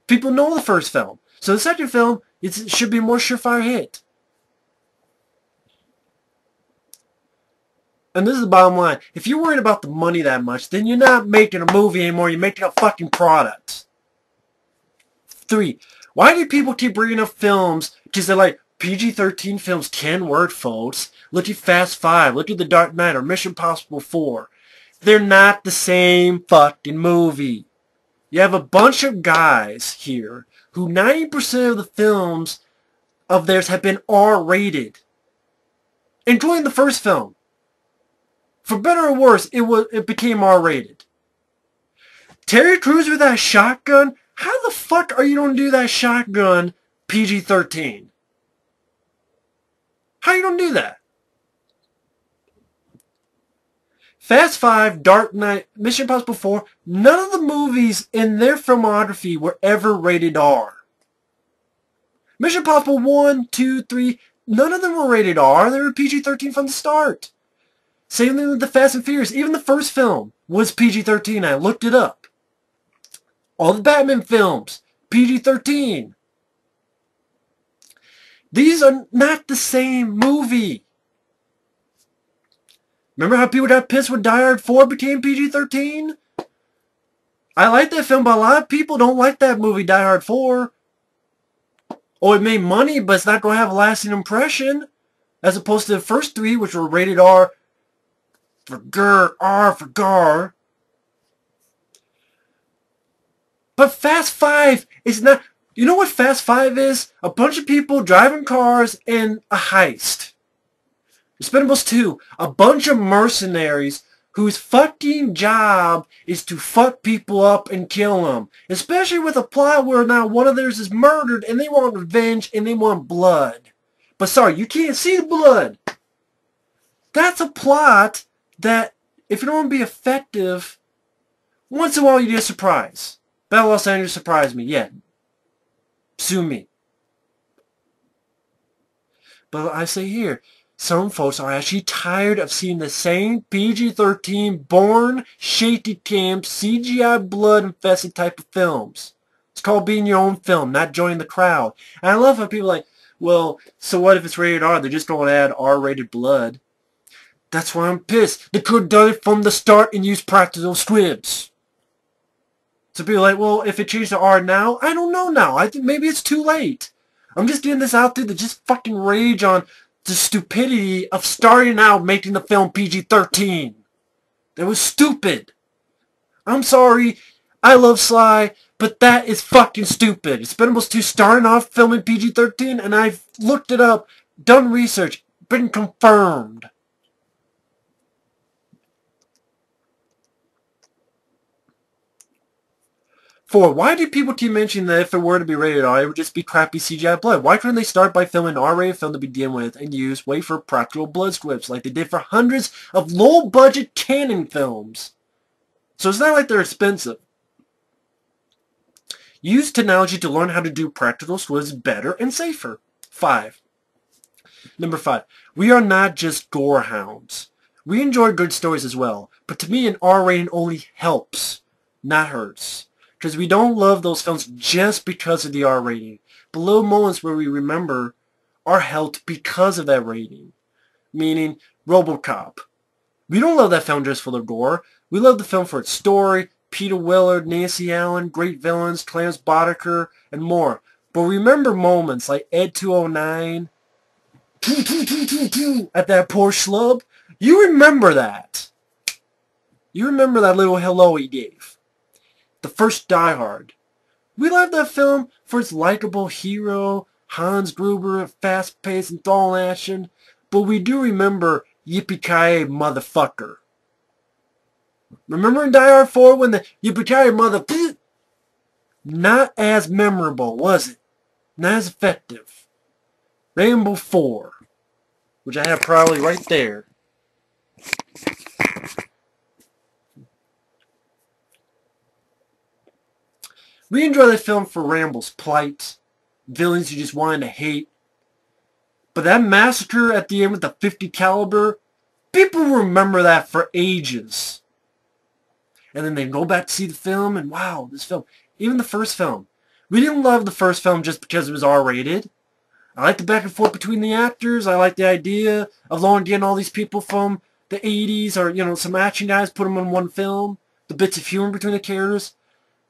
people know the first film. So the second film, it should be a more surefire hit. And this is the bottom line. If you're worried about the money that much, then you're not making a movie anymore. You're making a fucking product. 3. Why do people keep bringing up films? Because they're like, PG-13 films can work, folks. Look at Fast 5. Look at The Dark Knight or Mission Impossible 4. They're not the same fucking movie. You have a bunch of guys here who 90% of the films of theirs have been R-rated. Including the first film. For better or worse, it became R-rated. Terry Crews with that shotgun? How the fuck are you going to do that shotgun PG-13? How you going to do that? Fast 5, Dark Knight, Mission Impossible 4, none of the movies in their filmography were ever rated R. Mission Impossible 1, 2, 3, none of them were rated R. They were PG-13 from the start. Same thing with the Fast and Furious. Even the first film was PG-13. I looked it up. All the Batman films, PG-13. These are not the same movie. Remember how people got pissed when Die Hard 4 became PG-13? I like that film, but a lot of people don't like that movie, Die Hard 4. Oh, it made money, but it's not going to have a lasting impression. As opposed to the first 3, which were rated R for Grr, R for Gar. But Fast 5 is not... You know what Fast 5 is? A bunch of people driving cars and a heist. Expendables 2. A bunch of mercenaries whose fucking job is to fuck people up and kill them. Especially with a plot where now one of theirs is murdered and they want revenge and they want blood. But sorry, you can't see the blood. That's a plot that, if you don't want to be effective, once in a while you get a surprise. Battle Los Angeles surprised me. Yeah. Sue me. But I say here, some folks are actually tired of seeing the same PG-13 born, shaky cam, CGI blood-infested type of films. It's called being your own film, not joining the crowd. And I love how people are like, well, so what if it's rated R? They're just going to add R-rated blood. That's why I'm pissed. They could have done it from the start and used practical squibs. So people are like, well, if it changed to R now, I don't know now. I think maybe it's too late. I'm just getting this out there to just fucking rage on the stupidity of starting out making the film PG-13. That was stupid. I'm sorry. I love Sly, but that is fucking stupid. Expendables 2 starting off filming PG-13, and I've looked it up, done research, been confirmed. 4. Why do people keep mentioning that if it were to be rated R, it would just be crappy CGI blood? Why couldn't they start by filming an R-rated film to begin with and wait for practical blood squibs like they did for hundreds of low-budget canon films? So it's not like they're expensive. Use technology to learn how to do practical squibs better and safer. 5. Number 5. We are not just gore hounds. We enjoy good stories as well, but to me an R rating only helps, not hurts. Because we don't love those films just because of the R rating. But little moments where we remember are helped because of that rating. Meaning, RoboCop. We don't love that film just for the gore. We love the film for its story, Peter Willard, Nancy Allen, great villains, Clarence Boddicker, and more. But remember moments like Ed 209, at that poor schlub. You remember that. You remember that little hello he gave. The first Die Hard. We love that film for its likable hero, Hans Gruber, fast-paced, enthralling action. But we do remember Yippee-ki-yay, motherfucker. Remember in Die Hard 4 when the Yippee-ki-yay, mother... Not as memorable, was it? Not as effective. Rambo 4, which I have probably right there. We enjoy the film for Rambo's plight, villains you just wanted to hate. But that massacre at the end with the .50 caliber, people remember that for ages. And then they go back to see the film and wow, this film. Even the first film. We didn't love the first film just because it was R-rated. I like the back and forth between the actors. I like the idea of getting all these people from the 80s or, you know, some action guys, put them in one film. The bits of humor between the characters.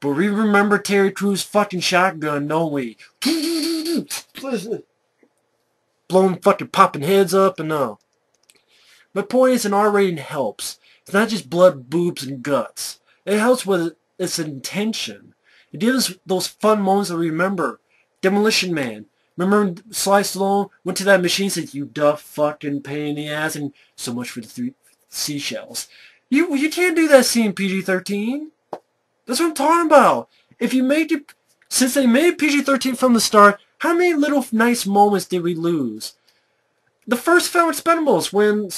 But we remember Terry Crews' fucking shotgun, don't we? Blowing fucking popping heads up and all. My point is an R rating helps. It's not just blood, boobs, and guts. It helps with its intention. It gives us those fun moments that we remember. Demolition Man. Remember when Sly Stallone went to that machine and said, "You duff fucking pain in the ass," and so much for the 3 seashells. You can't do that scene PG-13. That's what I'm talking about. If you make it, since they made PG-13 from the start, how many little nice moments did we lose? The first film, Expendables, when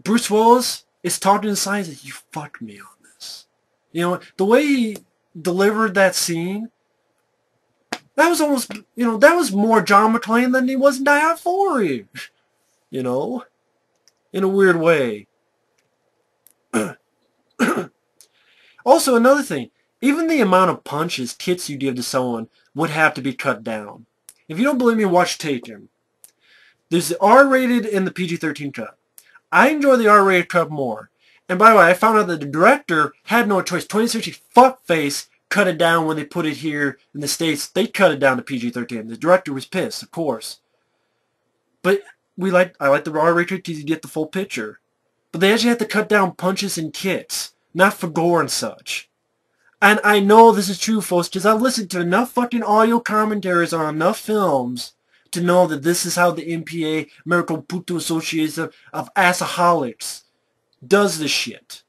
Bruce Willis is talking to Sly and says, "You fucked me on this." You know, the way he delivered that scene, that was almost, you know, that was more John McClane than he was in Die Hard 4. You know, in a weird way. Also, another thing, even the amount of punches, kicks you give to someone would have to be cut down. If you don't believe me, watch Taken. There's the R-rated and the PG-13 cut. I enjoy the R-rated cut more. And by the way, I found out that the director had no choice. 20th Century Fuckface cut it down when they put it here in the States. They cut it down to PG-13. The director was pissed, of course. But I like the R-rated because you get the full picture. But they actually have to cut down punches and kicks. Not for gore and such. And I know this is true, folks, because I've listened to enough fucking audio commentaries on enough films to know that this is how the MPA, American Puto Association of Assaholics, does this shit.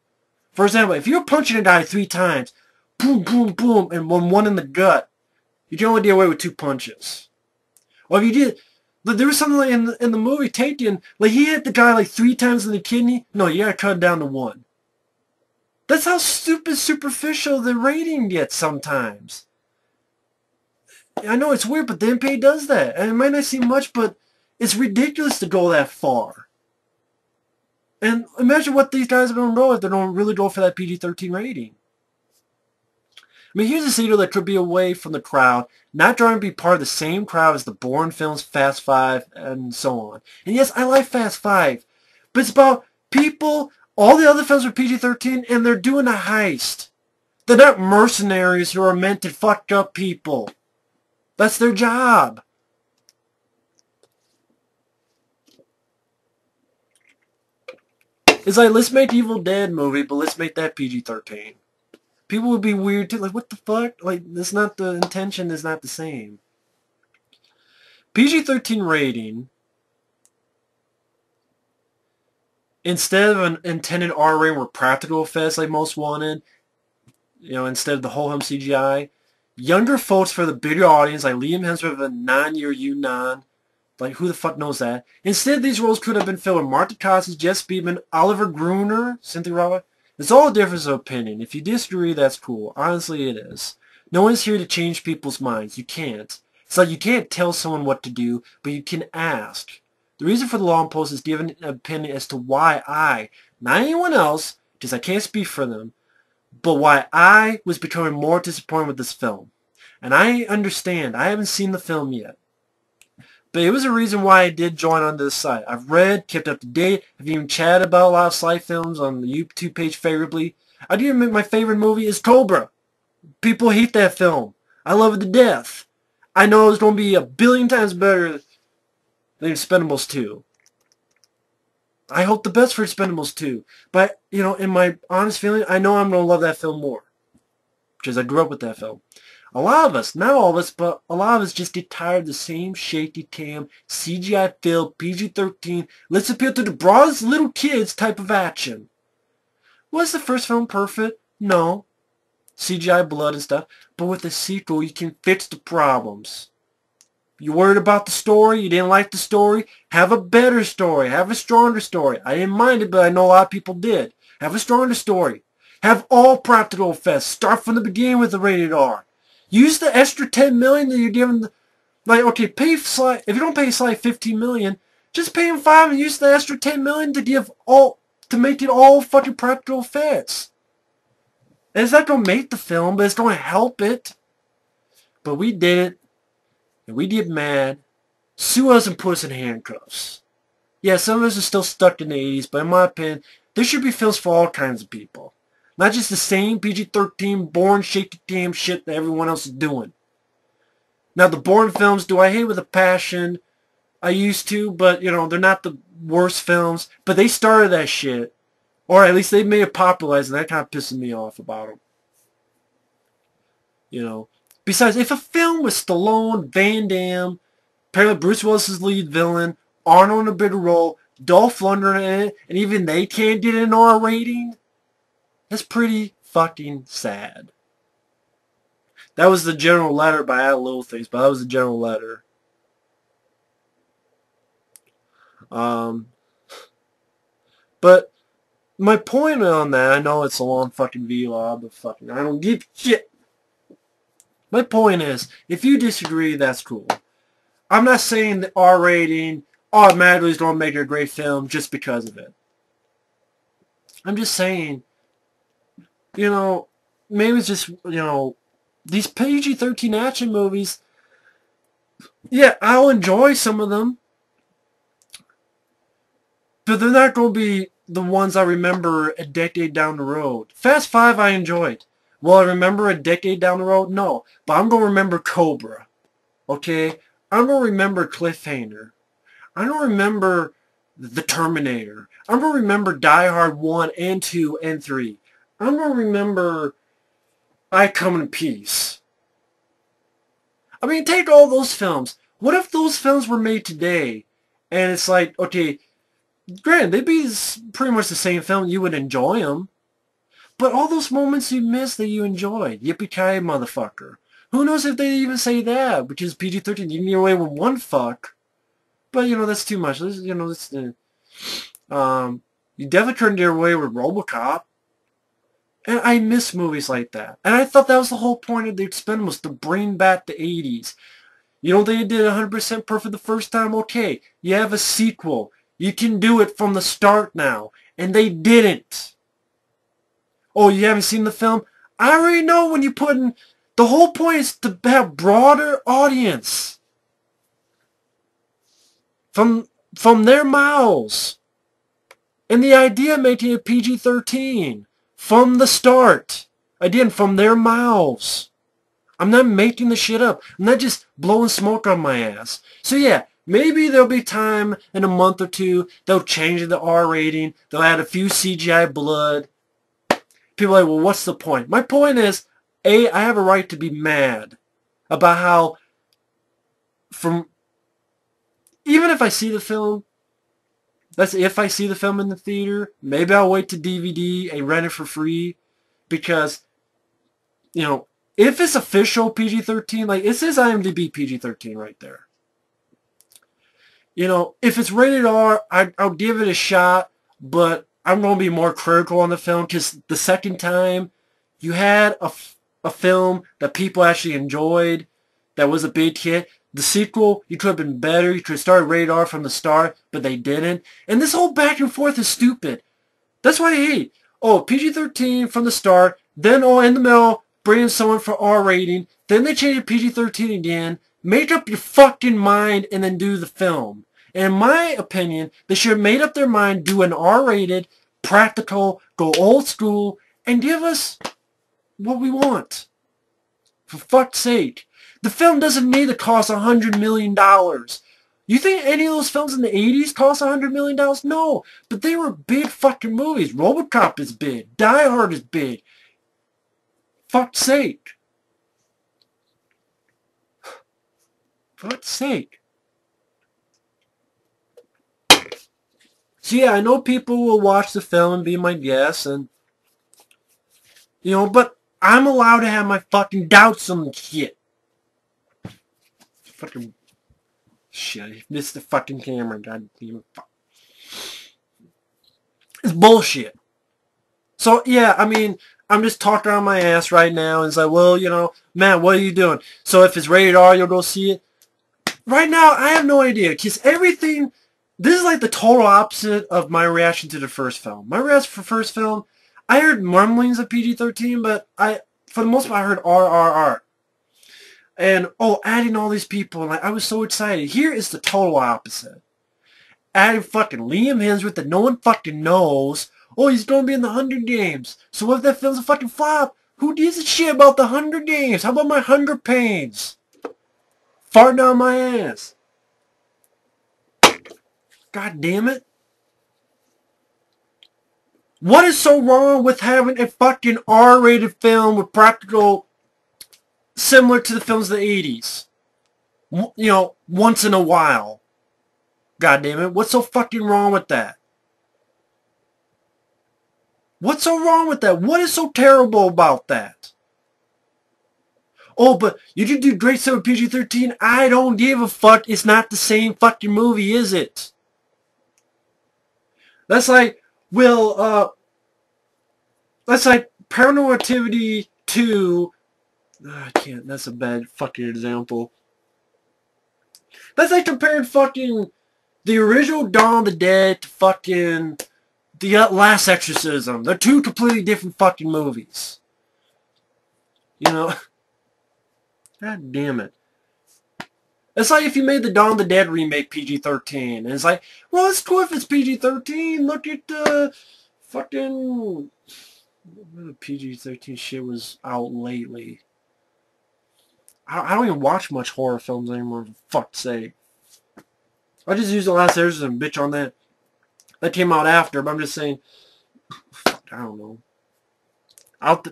For example, if you're punching a guy 3 times, boom, boom, boom, and one in the gut, you can only get away with 2 punches. Or if you did, there was something like in the movie Taken, like he hit the guy like 3 times in the kidney. No, you gotta cut it down to 1. That's how stupid superficial the rating gets sometimes. I know it's weird, but the MPA does that. And it might not seem much, but it's ridiculous to go that far. And imagine what these guys are going to go if they don't really go for that PG-13 rating. I mean, here's a sequel that could be away from the crowd, not trying to be part of the same crowd as the Bourne films, Fast 5, and so on. And yes, I like Fast 5, but it's about people. All the other films are PG-13, and they're doing a heist. They're not mercenaries who are meant to fuck up people. That's their job. It's like, let's make Evil Dead movie, but let's make that PG-13. People would be weird too. Like, what the fuck? Like, that's not the intention. Is not the same. PG-13 rating, instead of an intended R rating where practical effects like most wanted, you know, instead of the whole CGI, younger folks for the bigger audience, like Liam Hemsworth of 9-year Yunnan, like who the fuck knows that? Instead, these roles could have been filled with Martha Cousins, Jess Speedman, Oliver Gruner, Cynthia Rolla. It's all a difference of opinion. If you disagree, that's cool. Honestly, it is. No one's here to change people's minds. You can't. It's like you can't tell someone what to do, but you can ask. The reason for the long post is giving an opinion as to why I, not anyone else, because I can't speak for them, but why I was becoming more disappointed with this film. And I understand. I haven't seen the film yet. But it was a reason why I did join on this site. I've read, kept up to date, I've even chatted about a lot of Sly films on the YouTube page favorably. I do admit my favorite movie is Cobra. People hate that film. I love it to death. I know it's going to be 1,000,000,000 times better than Expendables 2. I hope the best for Expendables 2. But, you know, in my honest feeling, I know I'm going to love that film more. Because I grew up with that film. A lot of us, not all of us, but a lot of us just get tired of the same shaky cam, CGI filled, PG-13, let's appeal to the broadest little kids type of action. Was the first film perfect? No. CGI blood and stuff. But with the sequel, you can fix the problems. You worried about the story? You didn't like the story? Have a better story. Have a stronger story. I didn't mind it, but I know a lot of people did. Have a stronger story. Have all practical effects. Start from the beginning with the rated R. Use the extra $10 million that you're giving. Like, okay, pay Sly. If you don't pay Sly $15 million, just pay him $5 and use the extra $10 million to give all, to make it all fucking practical effects. And it's not going to make the film, but it's going to help it. But we did it. And we get mad. Sue us and put us in handcuffs. Yeah, some of us are still stuck in the 80s, but in my opinion, there should be films for all kinds of people. Not just the same PG-13 boring shaky cam shit that everyone else is doing. Now, the Bourne films, do I hate with a passion? I used to, but, you know, they're not the worst films. But they started that shit. Or at least they made it popularized, and that kind of pisses me off about them. You know. Besides, if a film with Stallone, Van Damme, apparently Bruce Willis is the lead villain, Arnold in a bigger role, Dolph Lundgren in it, and even they can't get an R rating, that's pretty fucking sad. That was the general letter, but I had little things, but that was the general letter. But my point on that, I know it's a long fucking vlog, but fucking, I don't give shit. My point is, if you disagree, that's cool. I'm not saying that R rating automatically is going to make it a great film just because of it. I'm just saying, you know, maybe it's just, you know, these PG-13 action movies, yeah, I'll enjoy some of them, but they're not going to be the ones I remember a decade down the road. Fast 5 I enjoyed. Will I remember a decade down the road? No. But I'm going to remember Cobra. Okay? I'm going to remember Cliffhanger. I'm going to remember The Terminator. I'm going to remember Die Hard 1 and 2 and 3. I'm going to remember I Come in Peace. I mean, take all those films. What if those films were made today? And it's like, okay, granted, they'd be pretty much the same film. You would enjoy them. But all those moments you missed that you enjoyed. Yippee-ki-yay, motherfucker. Who knows if they even say that, which is PG-13. You can get away with one fuck. But, you know, that's too much. You know, that's... you definitely couldn't get away with RoboCop. And I miss movies like that. And I thought that was the whole point of the Expendables, to bring back the 80s. You know, they did 100% perfect the first time. Okay, you have a sequel. You can do it from the start now. And they didn't. Oh, you haven't seen the film? I already know when you put in... The whole point is to have broader audience. From their mouths. And the idea of making it PG-13. From the start. Again, from their mouths. I'm not making the shit up. I'm not just blowing smoke on my ass. So yeah, maybe there'll be time in a month or two. They'll change the R rating. They'll add a few CGI blood. People are like, well, what's the point? My point is, A, I have a right to be mad about how, even if I see the film, that's if I see the film in the theater, maybe I'll wait to DVD and rent it for free, because, you know, if it's official PG-13, like, it says IMDb PG-13 right there. You know, if it's rated R, I'll give it a shot, but I'm going to be more critical on the film, because the second time you had a film that people actually enjoyed, that was a big hit. The sequel, you could have been better. You could have started rated R from the start, but they didn't. And this whole back and forth is stupid. That's what I hate. Oh, PG-13 from the start, then in the middle, bring in someone for R rating, then they change it to PG-13 again. Make up your fucking mind and then do the film. And in my opinion, they should have made up their mind, do an R-rated, practical, go old school, and give us what we want. For fuck's sake. The film doesn't need to cost $100 million. You think any of those films in the 80s cost $100 million? No. But they were big fucking movies. RoboCop is big. Die Hard is big. Fuck's sake. For fuck's sake. So yeah, I know people will watch the film and be my guests, and but I'm allowed to have my fucking doubts on the shit. Fucking shit, I missed the fucking camera, god damn it. It's bullshit. So yeah, I mean, I'm just talking on my ass right now, and it's like, well, man, what are you doing? So if it's rated R, you'll go see it? Right now, I have no idea, because everything, this is like the total opposite of my reaction to the first film. My reaction for the first film, I heard murmurings of PG-13, but for the most part, I heard RRR. And, adding all these people, and I was so excited. Here is the total opposite. Adding fucking Liam Hemsworth that no one fucking knows. Oh, he's going to be in the Hunger Games. So what if that film's a fucking flop? Who gives a shit about the Hunger Games? How about my hunger pains? Fart down my ass. God damn it. What is so wrong with having a fucking R-rated film with practical similar to the films of the 80s? Once in a while. God damn it. What's so fucking wrong with that? What's so wrong with that? What is so terrible about that? Oh, but you can do great stuff with PG-13. I don't give a fuck. It's not the same fucking movie, is it? That's like, that's like Paranormal Activity 2. I can't. That's a bad fucking example. That's like comparing fucking the original Dawn of the Dead to fucking the Last Exorcism. They're two completely different fucking movies. God damn it. It's like if you made the Dawn of the Dead remake PG-13. And it's like, well, it's cool if it's PG-13. Look at the fucking... The PG-13 shit was out lately. I don't even watch much horror films anymore, for fuck's sake. I just used the Last Exorcism and bitch on that. That came out after, but I'm just saying, fuck, I don't know.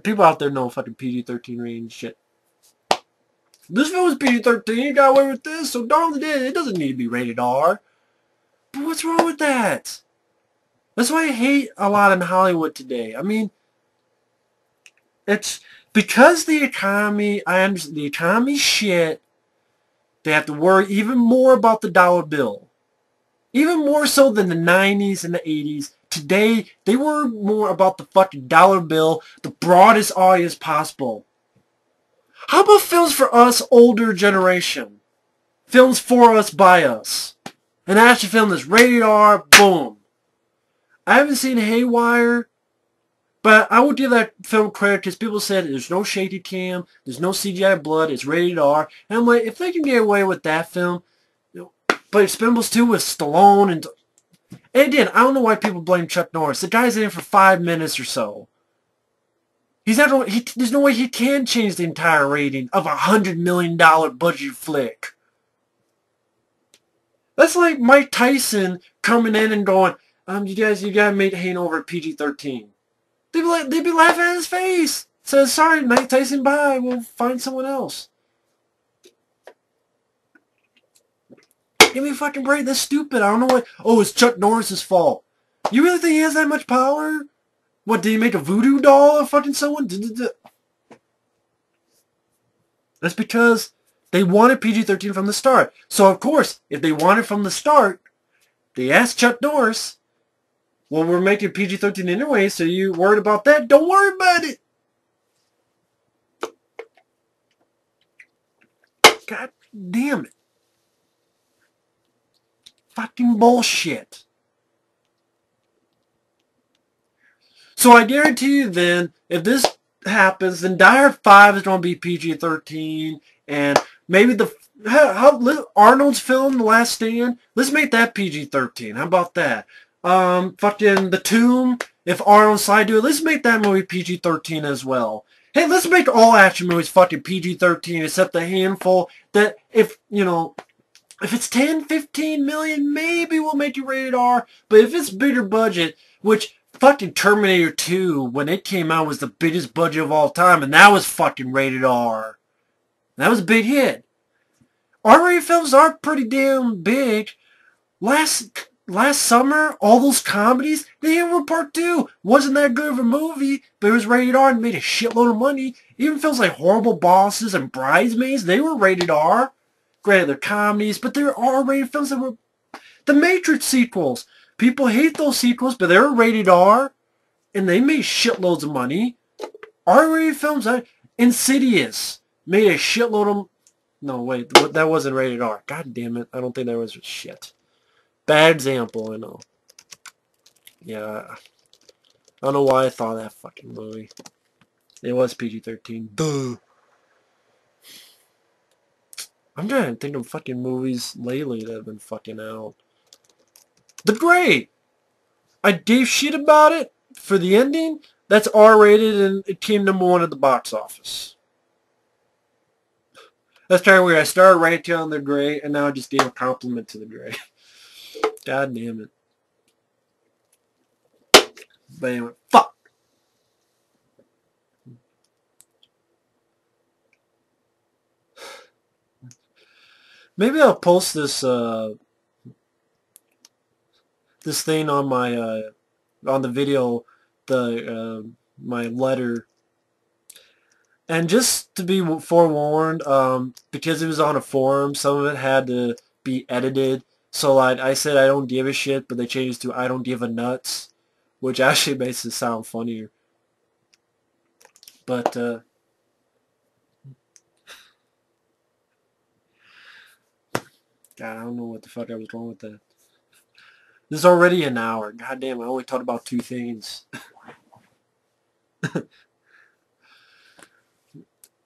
People out there know fucking PG-13 range shit. This film was PG-13, you got away with this, so Dawn of the Dead, it doesn't need to be rated R. But what's wrong with that? That's why I hate a lot in Hollywood today. I mean, it's because the economy, I understand, the economy's shit, they have to worry even more about the dollar bill. Even more so than the 90s and the 80s. Today, they worry more about the fucking dollar bill, the broadest audience possible. How about films for us, older generation? Films for us, by us. An action film that's rated R, boom. I haven't seen Haywire, but I would give that film credit because people said there's no shaky cam, there's no CGI blood, it's rated R. And I'm like, if they can get away with that film, but Expendables 2 with Stallone and again, I don't know why people blame Chuck Norris. The guy's in it for 5 minutes or so. He's not. There's no way he can change the entire rating of $100 million budget flick. That's like Mike Tyson coming in and going, you gotta make Hayne over at PG-13. They'd be laughing at his face. Says, sorry, Mike Tyson, bye. We'll find someone else. Give me a fucking break. That's stupid. I don't know what. Oh, it's Chuck Norris's fault. You really think he has that much power? What, did he make a voodoo doll of fucking someone? That's because they wanted PG-13 from the start. So, of course, if they wanted from the start, they asked Chuck Norris, well, we're making PG-13 anyway, so you worried about that? Don't worry about it. God damn it. Fucking bullshit. So I guarantee you then, if this happens, then Die Hard 5 is going to be PG-13, and maybe Arnold's film, The Last Stand, let's make that PG-13. How about that? Fucking The Tomb, if Arnold decided to do it, let's make that movie PG-13 as well. Hey, let's make all action movies fucking PG-13, except a handful that, if it's 10, 15 million, maybe we'll make it rated R. But if it's bigger budget, which fucking Terminator 2, when it came out, was the biggest budget of all time, and that was fucking rated R. That was a big hit. R-rated films are pretty damn big. Last summer, all those comedies, they even were part 2. Wasn't that good of a movie, but it was rated R and made a shitload of money. Even films like Horrible Bosses and Bridesmaids, they were rated R. Granted, they're comedies, but they're R-rated films that were... The Matrix sequels. People hate those sequels, but they were rated R, and they made shitloads of money. R-rated films, Insidious made a shitload of... No, wait, that wasn't rated R. God damn it, I don't think that was shit. Bad example, I know. Yeah, I don't know why I thought of that fucking movie. It was PG-13. Duh. I'm trying to think of fucking movies lately that have been fucking out. The Great! I gave shit about it for the ending. That's R-rated and it came #1 at the box office. That's kind of weird. I started ranting on The Great and now I just gave a compliment to The Great. God damn it. But anyway, fuck. Maybe I'll post this this thing on my on the video, my letter, and just to be forewarned, because it was on a forum, some of it had to be edited. So like I said, I don't give a shit, but they changed to I don't give a nuts, which actually makes it sound funnier. But God, I don't know what the fuck I was wrong with that. This is already an hour. God damn, I only talked about 2 things.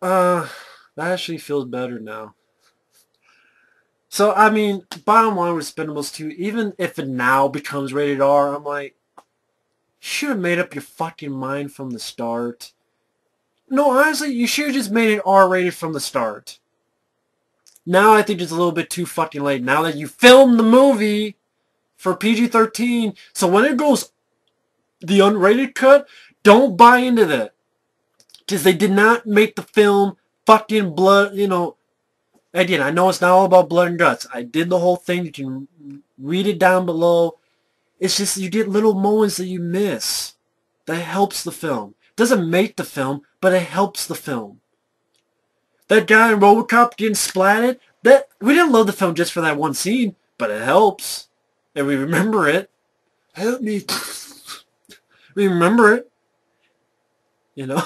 That actually feels better now. So, I mean, bottom line with Expendables 2, even if it now becomes rated R, I'm like, you should have made up your fucking mind from the start. No, honestly, you should have just made it R-rated from the start. Now I think it's a little bit too fucking late. Now that you filmed the movie for PG-13, so when it goes the unrated cut, don't buy into that. Because they did not make the film fucking blood, you know. Again, I know it's not all about blood and guts. I did the whole thing. You can read it down below. It's just you get little moments that you miss. That helps the film. Doesn't make the film, but it helps the film. That guy in RoboCop getting splatted, we didn't love the film just for that one scene, but it helps. And we remember it. Help me. We remember it. You know?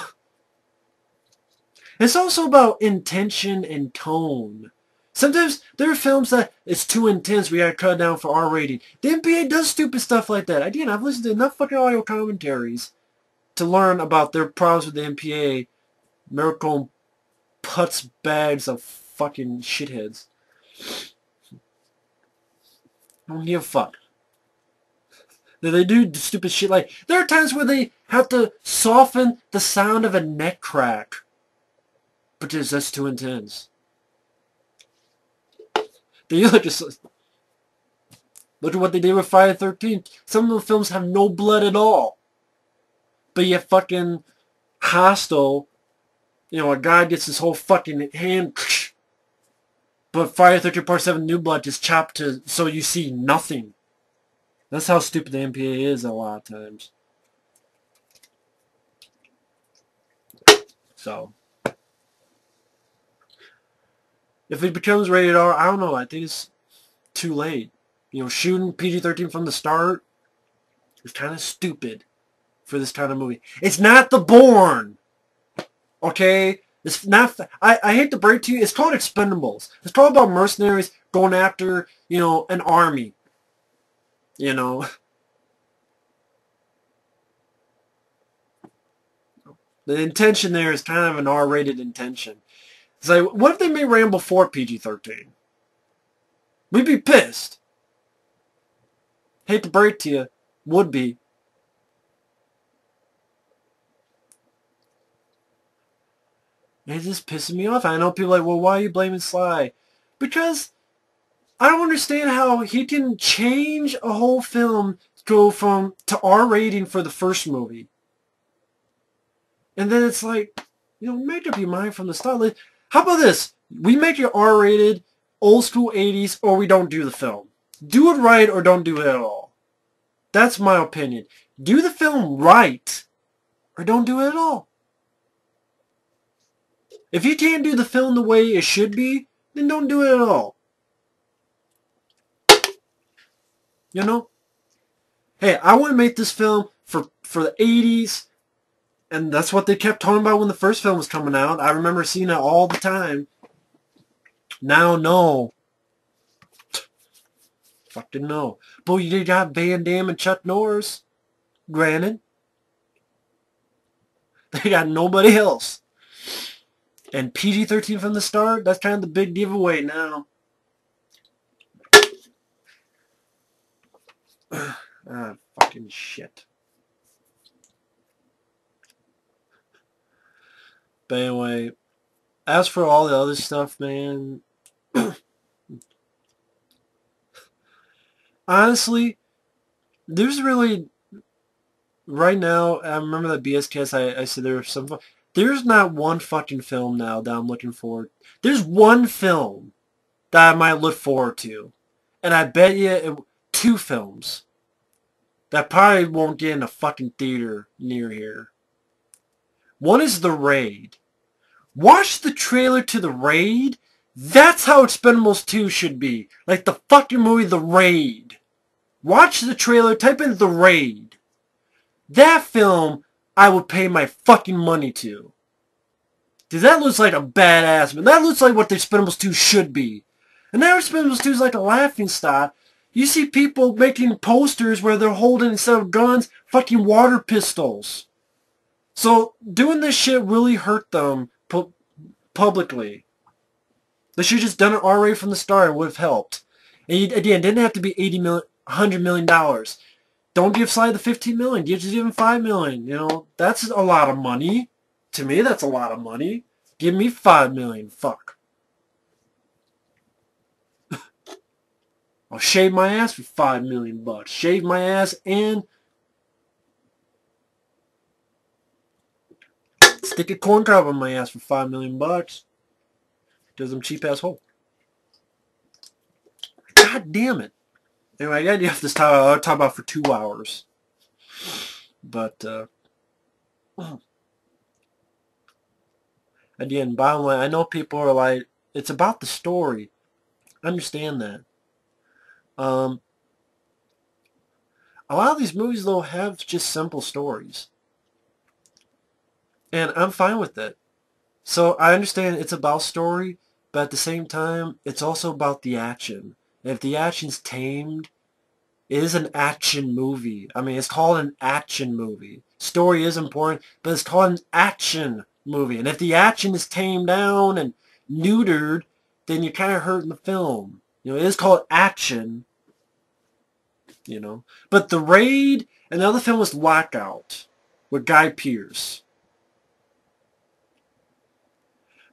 It's also about intention and tone. Sometimes there are films that it's too intense, we gotta cut it down for R rating. The NBA does stupid stuff like that. Again, I've listened to enough fucking audio commentaries to learn about their problems with the MPA. Miracle putz bags of fucking shitheads. I don't give a fuck. They do stupid shit like... There are times where they have to soften the sound of a neck crack. Because that's too intense. They look at what they did with Friday the 13th. Some of the films have no blood at all. But yet fucking Hostel, you know, a guy gets his whole fucking hand... But Friday the 13th Part 7 New Blood just chopped to so you see nothing. That's how stupid the MPA is a lot of times. So... If it becomes rated R, I don't know. I think it's too late. You know, shooting PG-13 from the start is kind of stupid for this kind of movie. It's not The Bourne. Okay? It's not... I hate to break to you. It's called Expendables. It's called about mercenaries going after, you know, an army. You know? The intention there is kind of an R-rated intention. It's like, what if they made Rambo 4 PG-13? We'd be pissed. Hate to break to you. Would be. It's just pissing me off. I know people are like, well, why are you blaming Sly? Because I don't understand how he can change a whole film, go from to R rating for the first movie. And then it's like, you know, make up your mind from the start. Like, how about this? We make it R-rated, old school 80s, or we don't do the film. Do it right or don't do it at all. That's my opinion. Do the film right or don't do it at all. If you can't do the film the way it should be, then don't do it at all. You know? Hey, I want to make this film for the 80s, and that's what they kept talking about when the first film was coming out. I remember seeing it all the time. Now, no. Fucking no. But you got Van Damme and Chuck Norris. Granted. They got nobody else. And PG-13 from the start, that's kind of the big giveaway now. Ah, fucking shit. But anyway, as for all the other stuff, man, honestly, there's really, right now, I remember that BSCast, I said there was some, there's not one fucking film now that I'm looking forward. There's one film that I might look forward to. And I bet you 2 films that probably won't get in a fucking theater near here. One is The Raid. Watch the trailer to The Raid. That's how Expendables 2 should be. Like the fucking movie The Raid. Watch the trailer, type in The Raid. That film, I would pay my fucking money to. Dude, that looks like a badass, man. That looks like what the Expendables 2 should be. And now Expendables 2 is like a laughingstock. You see people making posters where they're holding, instead of guns, fucking water pistols. So, doing this shit really hurt them publicly. They should have just done it R-rated from the start and would have helped. And again, it didn't have to be $100 million. Don't give Sly the $15 million. Just give him $5 million. You know, that's a lot of money. To me, that's a lot of money. Give me $5 million. Fuck. I'll shave my ass for $5 million. Shave my ass and stick a corn cob on my ass for $5 million. Does them cheap ass hole. God damn it. Anyway, I gotta have this time. I'll talk about for 2 hours. But again, bottom line, I know people are like, it's about the story. I understand that. A lot of these movies, though, have just simple stories. And I'm fine with it. So I understand it's about story, but at the same time, it's also about the action. And if the action's tamed, it is an action movie. I mean, it's called an action movie. Story is important, but it's called an action movie. And if the action is tamed down and neutered, then you're kind of hurting the film. You know, it is called action. You know, but The Raid, and the other film was Lockout with Guy Pearce.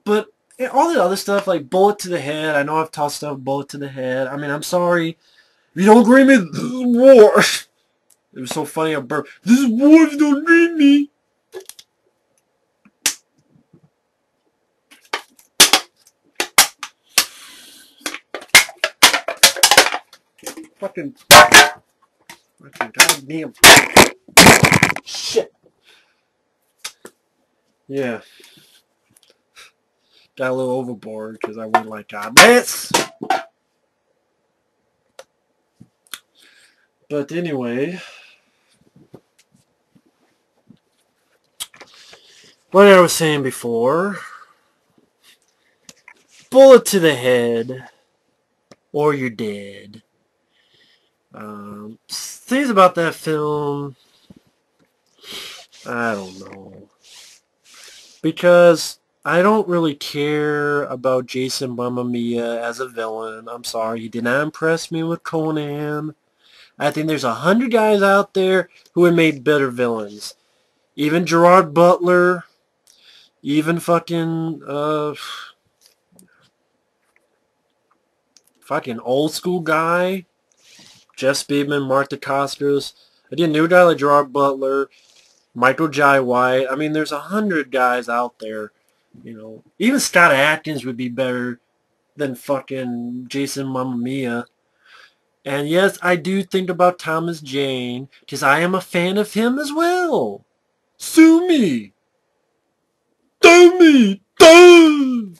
But all the other stuff, like Bullet to the Head, I know I've tossed stuff Bullet to the Head. I mean, I'm sorry. If you don't agree with me, this is war. It was so funny, I burped. This is war if you don't agree with me. Fucking goddamn shit. Yeah. Got a little overboard because I went like, God, this. But anyway, what I was saying before, bullet to the head, or you're dead. Things about that film, I don't know. Because I don't really care about Jason Momoa as a villain. I'm sorry, he did not impress me with Conan. I think there's 100 guys out there who have made better villains. Even Gerard Butler, even fucking old school guy, Jeff Speedman, Mark Dacascos. I did a new guy like Gerard Butler, Michael Jai White. I mean, there's 100 guys out there. You know, even Scott Atkins would be better than fucking Jason Mamma Mia. And yes, I do think about Thomas Jane, because I am a fan of him as well. Sue me! Sue me! Sue!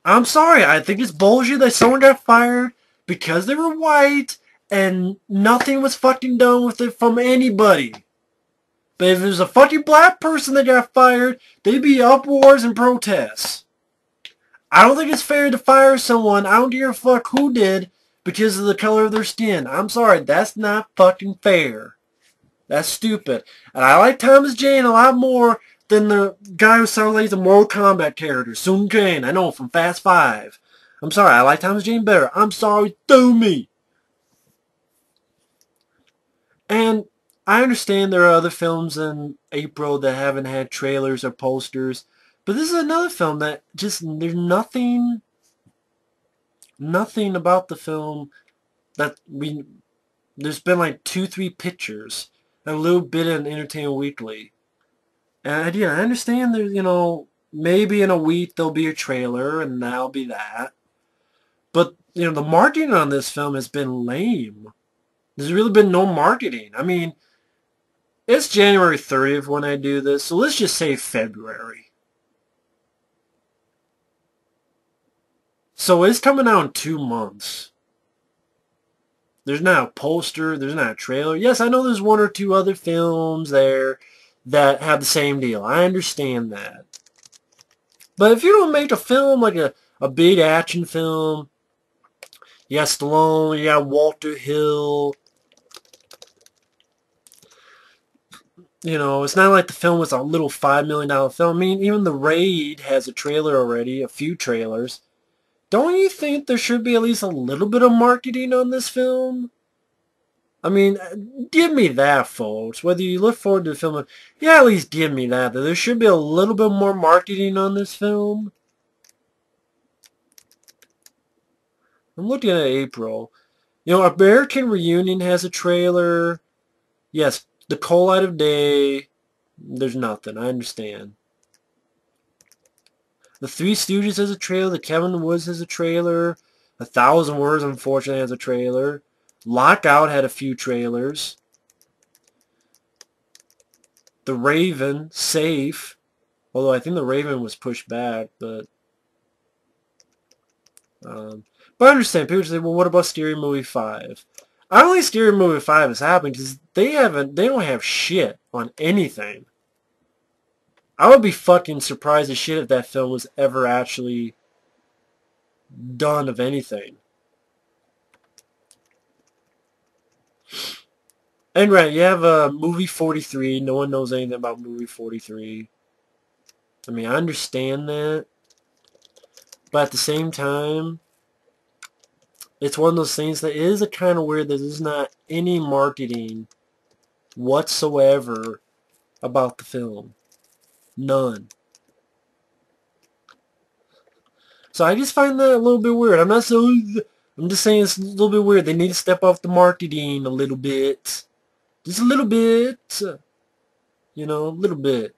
I'm sorry, I think it's bullshit that someone got fired because they were white and nothing was fucking done with it from anybody. But if it was a fucking black person that got fired, they'd be uproars and protests. I don't think it's fair to fire someone, I don't give a fuck who did, because of the color of their skin. I'm sorry, that's not fucking fair. That's stupid. And I like Thomas Jane a lot more than the guy who sounds like he's a Mortal Kombat character, Sun Jane. I know, from Fast 5. I'm sorry, I like Thomas Jane better. I'm sorry, do me. And I understand there are other films in April that haven't had trailers or posters, but this is another film that just, there's nothing about the film that there's been like 2-3 pictures, a little bit in Entertainment Weekly. And yeah, I understand there's, maybe in a week there'll be a trailer and that'll be that. But, the marketing on this film has been lame. There's really been no marketing. I mean, it's January 30th when I do this, so let's just say February. So it's coming out in 2 months. There's not a poster, there's not a trailer. Yes, I know there's 1 or 2 other films there that have the same deal. I understand that. But if you don't make a film like a big action film, you got Stallone, you got Walter Hill. It's not like the film was a little $5 million film. I mean, even The Raid has a trailer already, a few trailers. Don't you think there should be at least a little bit of marketing on this film? I mean, give me that, folks. Whether you look forward to the film, yeah, at least give me that. There should be a little bit more marketing on this film. I'm looking at April. American Reunion has a trailer. Yes, The Cold Light of Day. There's nothing. I understand. The Three Stooges has a trailer. The Kevin Woods has a trailer. 1,000 Words, unfortunately, has a trailer. Lockout had a few trailers. The Raven, Safe. Although I think The Raven was pushed back, but I understand. People say, well, what about Scary Movie 5? I don't think Scary Movie 5 is happening because they don't have shit on anything. I would be fucking surprised as shit if that film was ever actually done of anything. And right, you have Movie 43. No one knows anything about Movie 43. I mean, I understand that. But at the same time, it's one of those things that is a kind of weird that there's not any marketing whatsoever about the film. None. So I just find that a little bit weird. I'm just saying it's a little bit weird. They need to step off the marketing a little bit. Just a little bit. A little bit.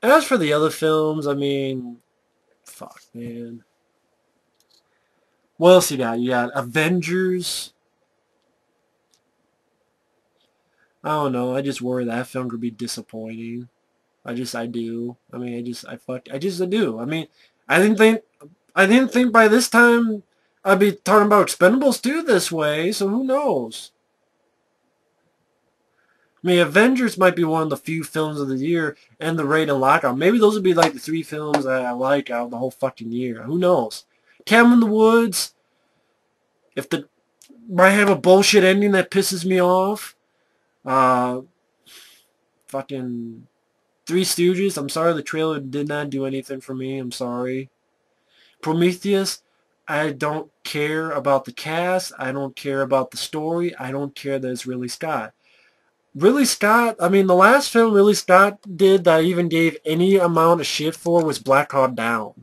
As for the other films, I mean, fuck, man. What else you got? You got Avengers. I don't know. I just worry that film could be disappointing. I do. I mean, I do. I mean, I didn't think by this time I'd be talking about Expendables 2 this way, so who knows? I mean, Avengers might be one of the few films of the year, and The Raid and Lockout. Maybe those would be like the 3 films that I like out of the whole fucking year. Who knows? Cabin in the Woods, might have a bullshit ending that pisses me off. Fucking Three Stooges. I'm sorry the trailer did not do anything for me. I'm sorry. Prometheus. I don't care about the cast. I don't care about the story. I don't care that it's Ridley Scott. Ridley Scott, I mean, the last film Ridley Scott did that I even gave any amount of shit for was Black Hawk Down.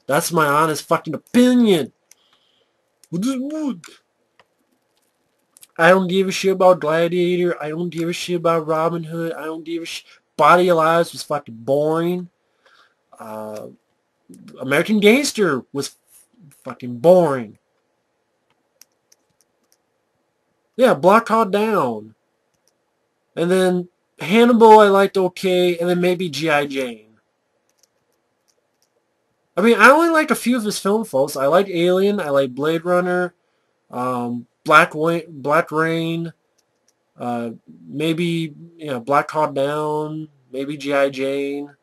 That's my honest fucking opinion. I don't give a shit about Gladiator. I don't give a shit about Robin Hood. I don't give a shit. Body of Lies was fucking boring. Uh, American Gangster was fucking boring. Yeah, Block Hard Down. And then Hannibal I liked okay, and then maybe G.I. Jane. I mean, I only liked a few of his film, folks. I liked Alien. I liked Blade Runner. Black Rain. Maybe, Black Hawk Down. Maybe G.I. Jane.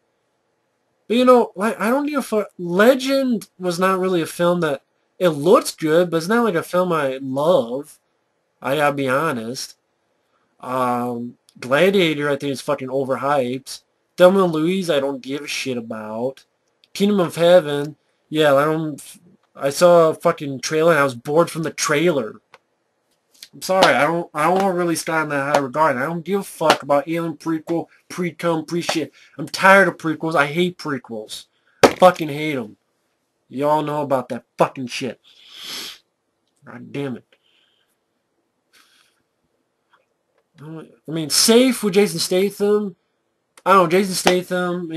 But like, I don't give a fuck. Legend was not really a film that, it looks good, but it's not like a film I love. I gotta be honest. Gladiator, I think is fucking overhyped. Thelma and Louise, I don't give a shit about. Kingdom of Heaven, yeah, I saw a fucking trailer and I was bored from the trailer. I'm sorry, I don't really stand in that high regard. I don't give a fuck about Alien prequel, pre-cum, pre-shit. I'm tired of prequels. I hate prequels. I fucking hate them. Y'all know about that fucking shit. God damn it. I mean, Safe with Jason Statham. I don't know, Jason Statham,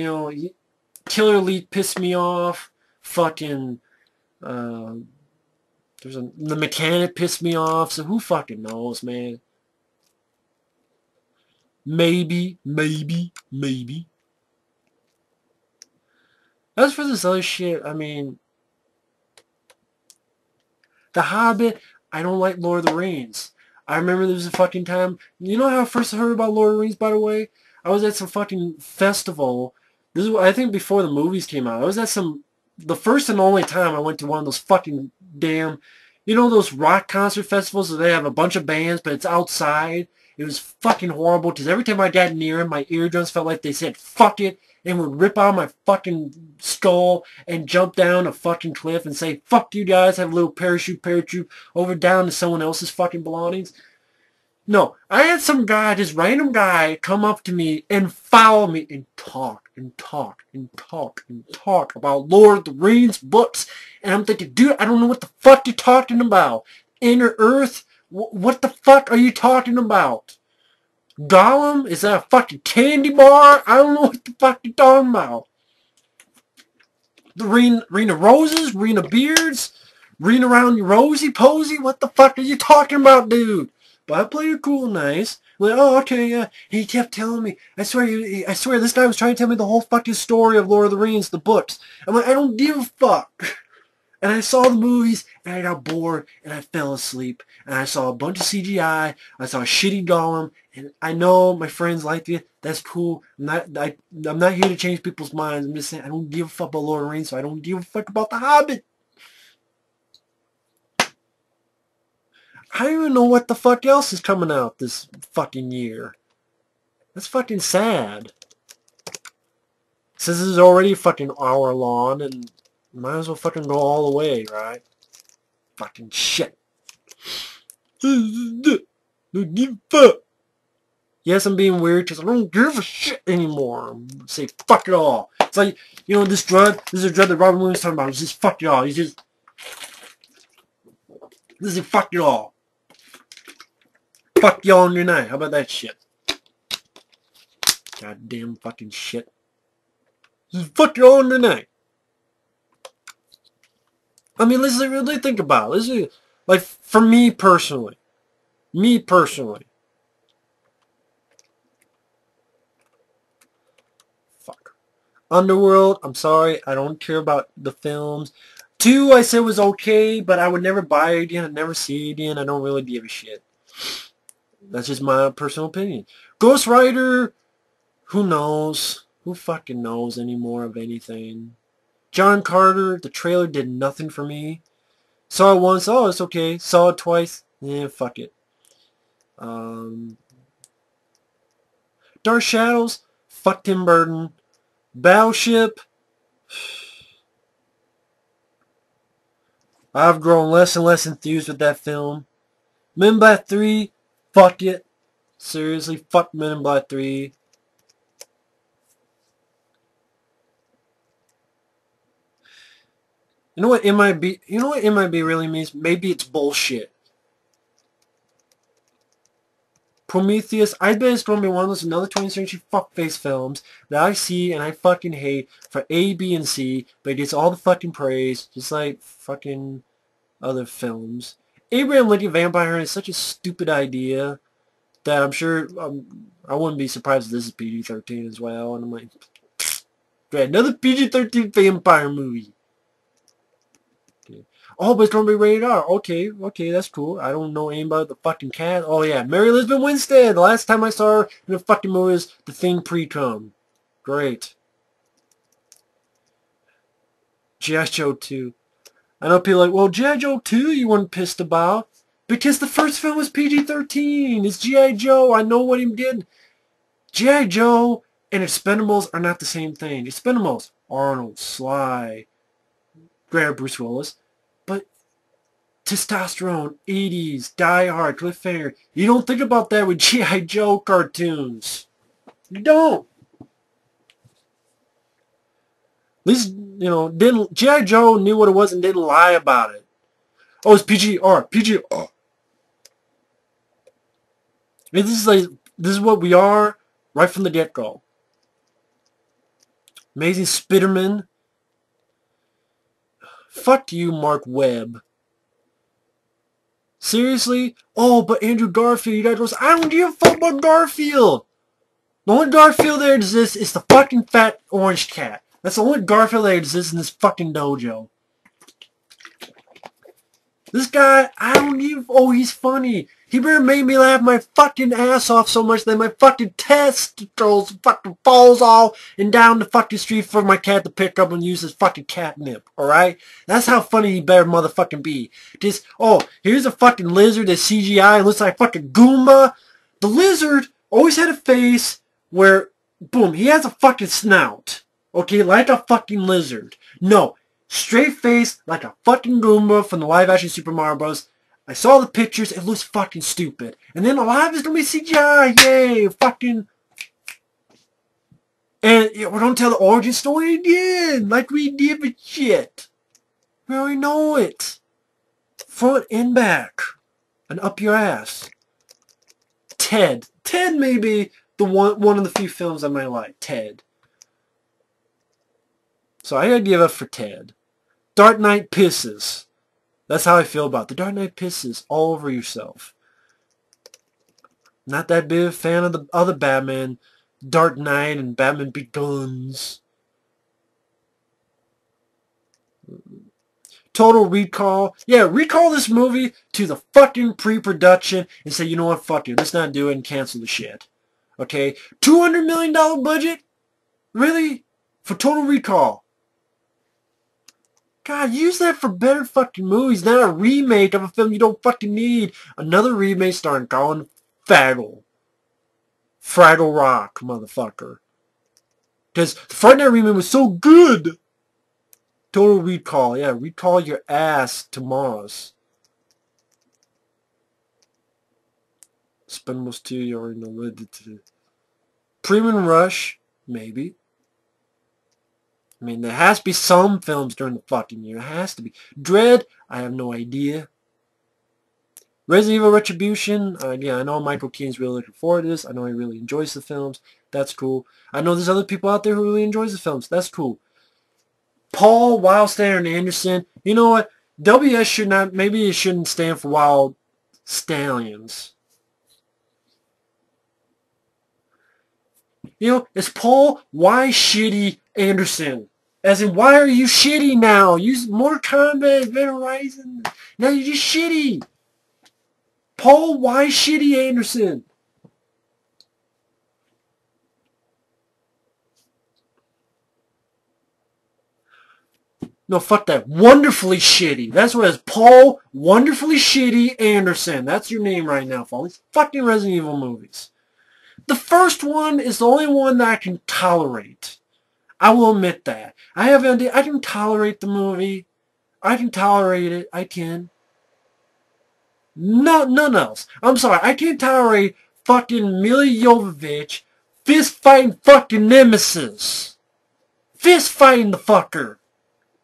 Killer Elite pissed me off. Fucking, uh, the Mechanic pissed me off. So who fucking knows, man? Maybe, maybe, maybe. As for this other shit, I mean, The Hobbit, I don't like Lord of the Rings. I remember there was a fucking time, you know how I first heard about Lord of the Rings, by the way? I was at some fucking festival. This is, I think, before the movies came out. I was at the first and only time I went to one of those fucking damn, those rock concert festivals where they have a bunch of bands, but it's outside. It was fucking horrible because every time I got near him, my eardrums felt like they said, fuck it, and would rip out my fucking skull and jump down a fucking cliff and say, fuck you guys, have a little parachute over down to someone else's fucking belongings. No, I had some guy, this random guy, come up to me and follow me and talk and talk and talk and talk about Lord of the Rings books. And I'm thinking, dude, I don't know what the fuck you're talking about. Inner Earth? What the fuck are you talking about? Gollum? Is that a fucking candy bar? I don't know what the fuck you're talking about. The ring of roses? Ring of beards? Ring around your rosy posy? What the fuck are you talking about, dude? But I play it cool and nice. Like, oh, okay, yeah. And he kept telling me. I swear, this guy was trying to tell me the whole fucking story of Lord of the Rings, the books. I'm like, I don't give a fuck. And I saw the movies, and I got bored, and I fell asleep. And I saw a bunch of CGI. I saw a shitty Gollum, and I know my friends like it. That's cool. I'm not here to change people's minds. I'm just saying I don't give a fuck about Lord of the Rings, so I don't give a fuck about The Hobbit. I don't even know what the fuck else is coming out this fucking year. That's fucking sad. Since this is already a fucking hour long, and might as well fucking go all the way, right? Fucking shit. Don't give a fuck. Yes, I'm being weird because I don't give a shit anymore. Say fuck it all. It's like, this drug, this is a drug that Robin Williams talking about. It's just fuck it all. This is fuck it all. Fuck y'all in your night. How about that shit? Goddamn fucking shit. This is fuck y'all in your night. I mean, let's really think about it. Like, for me personally. Fuck. Underworld, I'm sorry, I don't care about the films. 2, I said was okay, but I would never buy it again. I'd never see it again. I don't really give a shit. That's just my personal opinion. Ghost Rider, who knows? Who fucking knows anymore of anything? John Carter, the trailer did nothing for me. Saw it once, oh, it's okay. Saw it twice, fuck it. Dark Shadows, fuck Tim Burton. Battleship, I've grown less and less enthused with that film. Men in Black 3, fuck it. Seriously, fuck Men in Black 3. You know what MIB really means? Maybe it's bullshit. Prometheus, I bet it's going to be one of those another 20th century fuckface films that I see and I fucking hate for A, B, and C, but it gets all the fucking praise, just like fucking other films. Abraham Lincoln Vampire is such a stupid idea that I'm sure, I wouldn't be surprised if this is PG-13 as well, and I'm like, great, another PG-13 vampire movie. Okay. Oh, but it's going to be rated R. Okay, that's cool. I don't know anything about the fucking cat. Oh, yeah, Mary Elizabeth Winstead. The last time I saw her in a fucking movie was The Thing Pre-Cum. Great. G.I. Joe 2. I know people are like, well, G.I. Joe 2 you weren't pissed about. Because the first film was PG-13. It's G.I. Joe. I know what he did. G.I. Joe and Expendables are not the same thing. Expendables, Arnold, Sly, Grant Bruce Willis. But testosterone, 80s, Die Hard, Cliffhanger. You don't think about that with G.I. Joe cartoons. You don't. At least, you know, G.I. Joe knew what it was and didn't lie about it. Oh, it's PG-R. PG-R. This is what we are right from the get-go. Amazing Spiderman. Fuck you, Mark Webb. Seriously? Oh, but Andrew Garfield, you guys was, I don't give a fuck about Garfield. The only Garfield that exists is the fucking fat orange cat. That's the only Garfield that exists in this fucking dojo. This guy, I don't give, oh, he's funny. He better make me laugh my fucking ass off so much that my fucking testicles fucking falls off and down the fucking street for my cat to pick up and use his fucking catnip, alright? That's how funny he better motherfucking be. Just, oh, here's a fucking lizard that's CGI, looks like fucking Goomba. The lizard always had a face where, boom, he has a fucking snout. Okay, like a fucking lizard. No, straight face like a fucking Goomba from the live action Super Mario Bros. I saw the pictures, it looks fucking stupid. And then a lot of it's gonna be CGI, yay, fucking. And we're gonna tell the origin story again, like we did with shit. We already know it. Front and back. And up your ass. Ted. Ted may be the one of the few films I might like. Ted. So I gotta give up for Ted. Dark Knight pisses. That's how I feel about it. The Dark Knight pisses all over yourself. Not that big a fan of the other Batman, Dark Knight and Batman Begins. Total Recall. Yeah, recall this movie to the fucking pre-production and say, you know what, fuck it, let's not do it and cancel the shit. Okay? $200 million budget? Really? For Total Recall? God, use that for better fucking movies, not a remake of a film you don't fucking need. Another remake starring Colin Farrell. Fraggle Rock, motherfucker. Because the Friday Night remake was so good. Total Recall, yeah, recall your ass to Mars. Expendables 2, you already know what it did. Premium Rush, maybe. I mean, there has to be some films during the fucking year. It has to be. Dread, I have no idea. Resident Evil Retribution, yeah, I know Michael Keaton's really looking forward to this. I know he really enjoys the films. That's cool. I know there's other people out there who really enjoys the films. That's cool. Paul, Wildstander, and Anderson. You know what? WS should not, maybe it shouldn't stand for Wild Stallions. You know, it's Paul, why shitty Anderson? As in, why are you shitty now? Use Mortal Kombat, Event Horizon. Now you're just shitty. Paul, why shitty Anderson? No, fuck that. Wonderfully shitty. That's what it is. Paul, Wonderfully Shitty Anderson. That's your name right now for all these fucking Resident Evil movies. The first one is the only one that I can tolerate. I will admit that. I can tolerate the movie. I can tolerate it. I can. No, none else. I'm sorry. I can't tolerate fucking Mila Jovovich fist fighting fucking Nemesis. Fist fighting the fucker.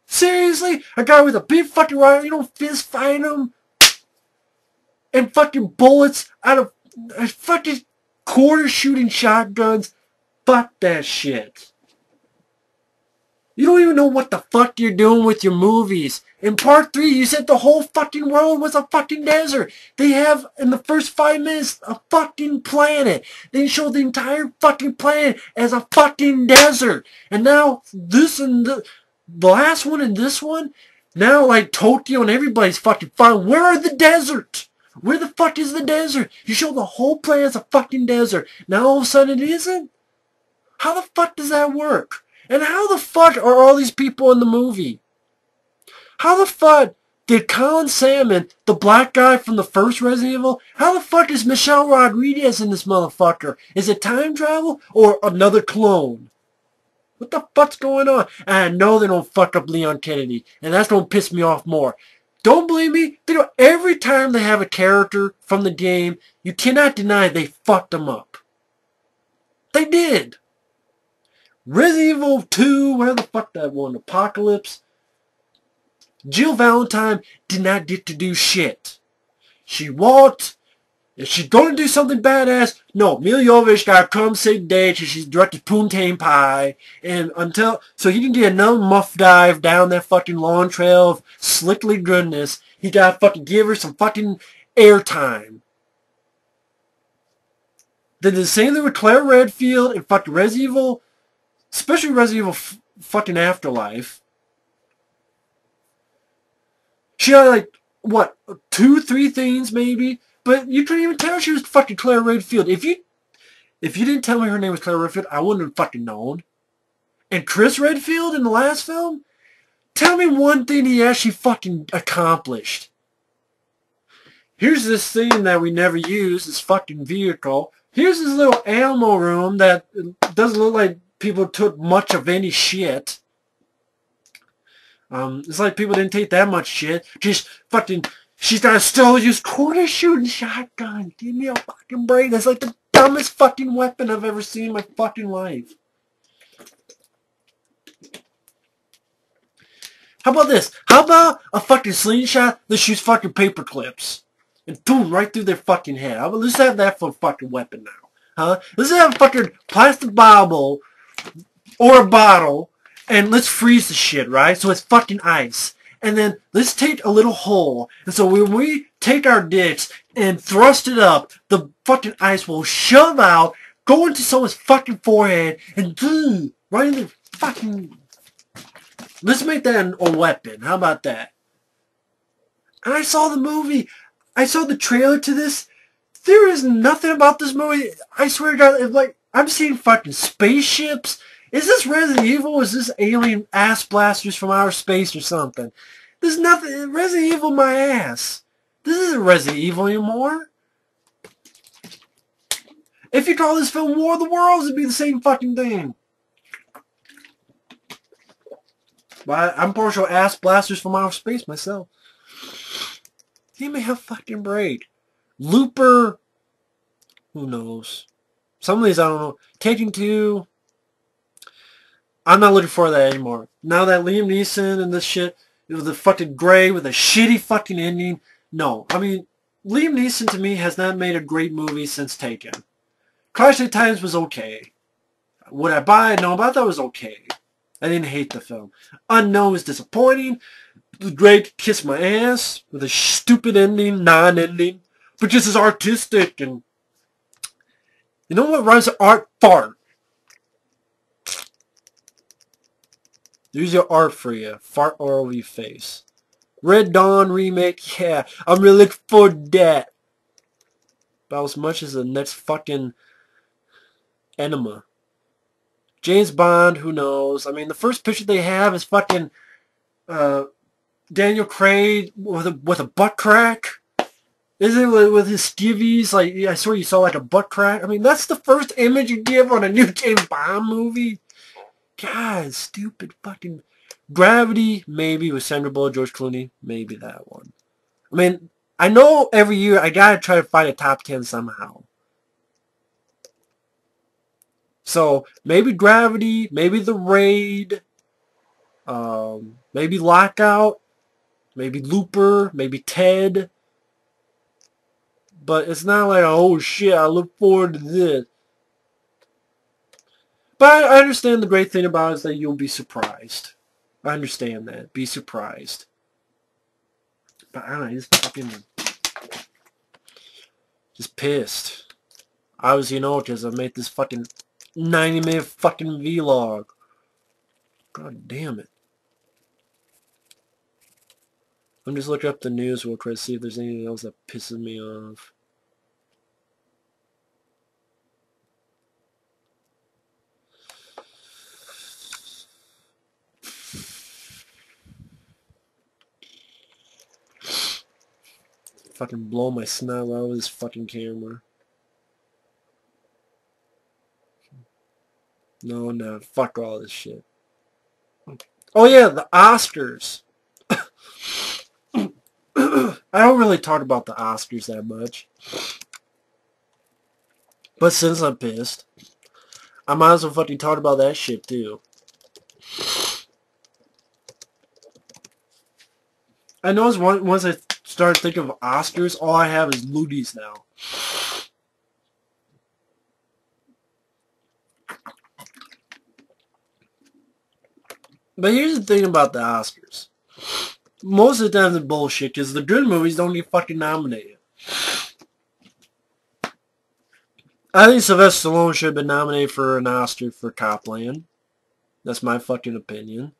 Seriously? A guy with a big fucking rifle, you don't fist fight him? And fucking bullets out of fucking quarter shooting shotguns. Fuck that shit. You don't even know what the fuck you're doing with your movies. In part 3, you said the whole fucking world was a fucking desert. They have, in the first 5 minutes, a fucking planet. They show the entire fucking planet as a fucking desert. And now, this and the last one and this one, now like Tokyo and everybody's fucking fine. Where are the desert? Where the fuck is the desert? You show the whole planet as a fucking desert. Now all of a sudden it isn't? How the fuck does that work? And how the fuck are all these people in the movie? How the fuck did Colin Salmon, the black guy from the first Resident Evil, how the fuck is Michelle Rodriguez in this motherfucker? Is it time travel or another clone? What the fuck's going on? And I know they don't fuck up Leon Kennedy, and that's gonna piss me off more. Don't believe me? They do every time they have a character from the game, you cannot deny they fucked them up. They did. Resident Evil 2, where the fuck that one? Apocalypse. Jill Valentine did not get to do shit. She walked. If she's gonna do something badass, no, Mila Jovovich gotta come save the day till she's directed Poontang Pie. And so he can get another muff dive down that fucking long trail of slickly goodness, he gotta fucking give her some fucking airtime. They did the same thing with Claire Redfield and fucking Resident Evil. Especially Resident Evil fucking Afterlife. She had like, what, 2, 3 things maybe? But you couldn't even tell she was fucking Claire Redfield. If you didn't tell me her name was Claire Redfield, I wouldn't have fucking known. And Chris Redfield in the last film? Tell me one thing he actually fucking accomplished. Here's this thing that we never use, this fucking vehicle. Here's this little ammo room that doesn't look like people took much of any shit. It's like people didn't take that much shit. Just fucking, she's gonna still use quarter shooting shotgun. Give me a fucking break. That's like the dumbest fucking weapon I've ever seen in my fucking life. How about this? How about a fucking slingshot that shoots fucking paper clips? And boom, right through their fucking head. How about, let's have that for a fucking weapon now. Huh? Let's have a fucking plastic bobble or a bottle, and let's freeze the shit, right? So it's fucking ice. And then let's take a little hole. And so when we take our dicks and thrust it up, the fucking ice will shove out, go into someone's fucking forehead, and right in the fucking... Let's make that a weapon. How about that? And I saw the movie. I saw the trailer to this. There is nothing about this movie. I swear to God, like, I'm seeing fucking spaceships. Is this Resident Evil? Is this alien ass blasters from outer space or something? There's nothing. Resident Evil my ass. This isn't Resident Evil anymore. If you call this film War of the Worlds, it'd be the same fucking thing. But I'm partial ass blasters from outer space myself. Give me a fucking break. Looper. Who knows? Some of these I don't know. Taking Two. I'm not looking for that anymore. Now that Liam Neeson and this shit, it was a fucking gray with a shitty fucking ending. No. I mean, Liam Neeson to me has not made a great movie since Taken. Clash of Titans was okay. Would I buy it? No, but I thought it was okay. I didn't hate the film. Unknown was disappointing. The Great Kiss My Ass with a stupid ending, non-ending, but just as artistic and... You know what rhymes with art? Fart. There's your art for you. Fart all over your face. Red Dawn remake, yeah. I'm really looking forward to that. About as much as the next fucking enema. James Bond, who knows? I mean, the first picture they have is fucking Daniel Craig with a butt crack. Isn't it with his skivvies? Like, I swear you saw like a butt crack. I mean, that's the first image you give on a new James Bond movie. God, stupid fucking... Gravity, maybe, with Sandra Bullock, George Clooney. Maybe that one. I mean, I know every year I gotta try to find a top 10 somehow. So, maybe Gravity, maybe The Raid, maybe Lockout, maybe Looper, maybe Ted. But it's not like, oh shit, I look forward to this. But I understand the great thing about it is that you'll be surprised. I understand that. Be surprised. But I don't know, he's fucking just pissed. Obviously, you know, because I made this fucking 90-minute fucking vlog. God damn it. I'm just looking up the news real quick to see if there's anything else that pisses me off. Fucking blow my snot out of this fucking camera. No, no, fuck all this shit. Oh yeah, the Oscars. I don't really talk about the Oscars that much. But since I'm pissed, I might as well fucking talk about that shit too. I noticed once I started thinking of Oscars, all I have is looties now. But here's the thing about the Oscars. Most of the time it's bullshit because the good movies don't get fucking nominated. I think Sylvester Stallone should have been nominated for an Oscar for Copland. That's my fucking opinion.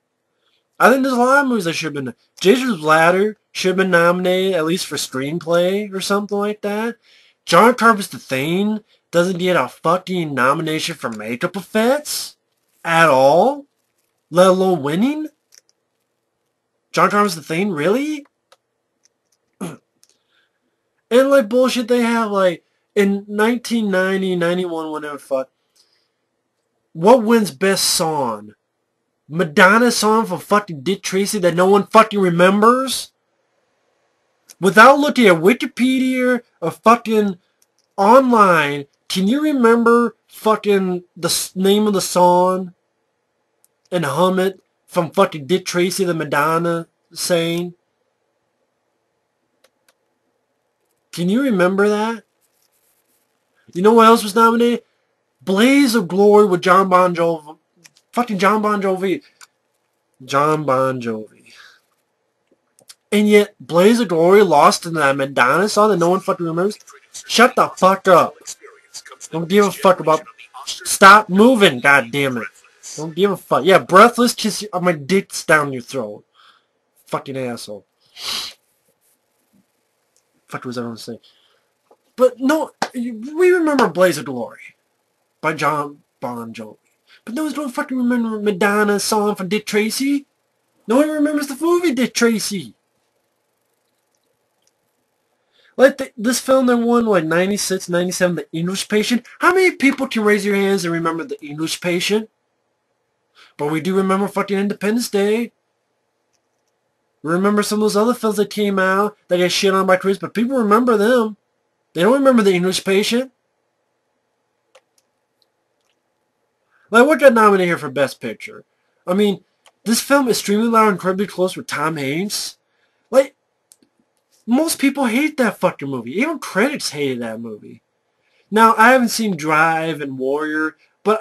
I think there's a lot of movies that should have been... Jacob's Ladder should have been nominated at least for screenplay or something like that. John Carpenter's The Thing doesn't get a fucking nomination for makeup effects at all, let alone winning. John Carpenter's The Thing, really? And like bullshit they have like in 1990, 91, whatever fuck. What wins best song? Madonna's song for fucking Dick Tracy that no one fucking remembers? Without looking at Wikipedia or fucking online, can you remember fucking the name of the song and hum it from fucking Dick Tracy that Madonna sang? Can you remember that? You know what else was nominated? Blaze of Glory with John Bon Jovi. Fucking John Bon Jovi. John Bon Jovi. And yet, Blaze of Glory lost to that Madonna song that no one fucking remembers? Shut the fuck up. Don't give a fuck about... Stop moving, god damn it. Don't give a fuck. Yeah, Breathless, kiss my dick's down your throat. Fucking asshole. Fuck was everyone saying? But no, we remember Blaze of Glory by John Bon Jovi. But no one don't fucking remember Madonna's song for Dick Tracy. No one remembers the movie Dick Tracy. Like this film that won like 96, 97, The English Patient. How many people can raise your hands and remember The English Patient? But we do remember fucking Independence Day. We remember some of those other films that came out that get shit on by critics, but people remember them. They don't remember The English Patient. Like, what got nominated here for Best Picture? I mean, this film, Extremely Loud and Incredibly Close with Tom Hanks. Like, most people hate that fucking movie. Even critics hated that movie. Now, I haven't seen Drive and Warrior, but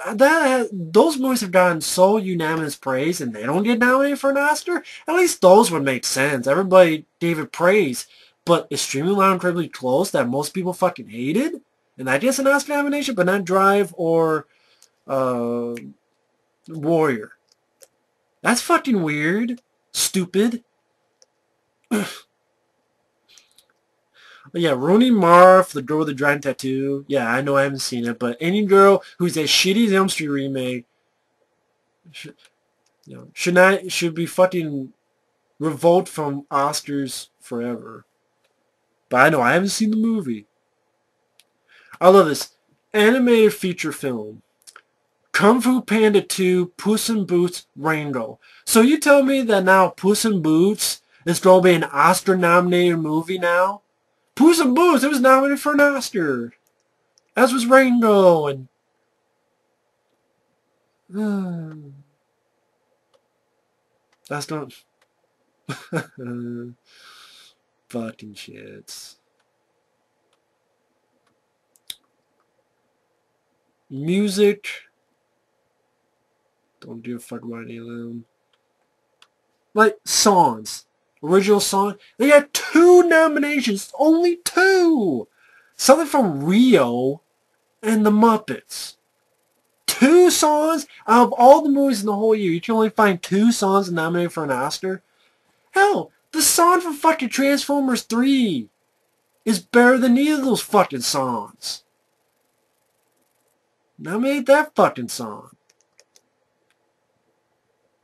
those movies have gotten so unanimous praise and they don't get nominated for an Oscar. At least those would make sense. Everybody gave it praise. But Extremely Loud and Incredibly Close that most people fucking hated, and that gets an Oscar nomination, but not Drive or Warrior. That's fucking weird. Stupid. Yeah, Rooney Mara for The Girl with the Dragon Tattoo. Yeah, I know I haven't seen it, but any girl who's a shitty Elm Street remake should be fucking revoked from Oscars forever. But I know I haven't seen the movie. I love this. Animated feature film. Kung Fu Panda 2, Puss in Boots, Rango. So you tell me that now Puss in Boots is going to be an Oscar-nominated movie now? Puss in Boots, it was nominated for an Oscar. As was Rango and... That's not... Fucking shits. Music. Don't give a fuck about any of them. Like, songs. Original song. They got 2 nominations. Only 2! Something from Rio and the Muppets. 2 songs? Out of all the movies in the whole year, you can only find 2 songs nominated for an Oscar? Hell, the song from fucking Transformers 3 is better than either of those fucking songs. Nominate that fucking song.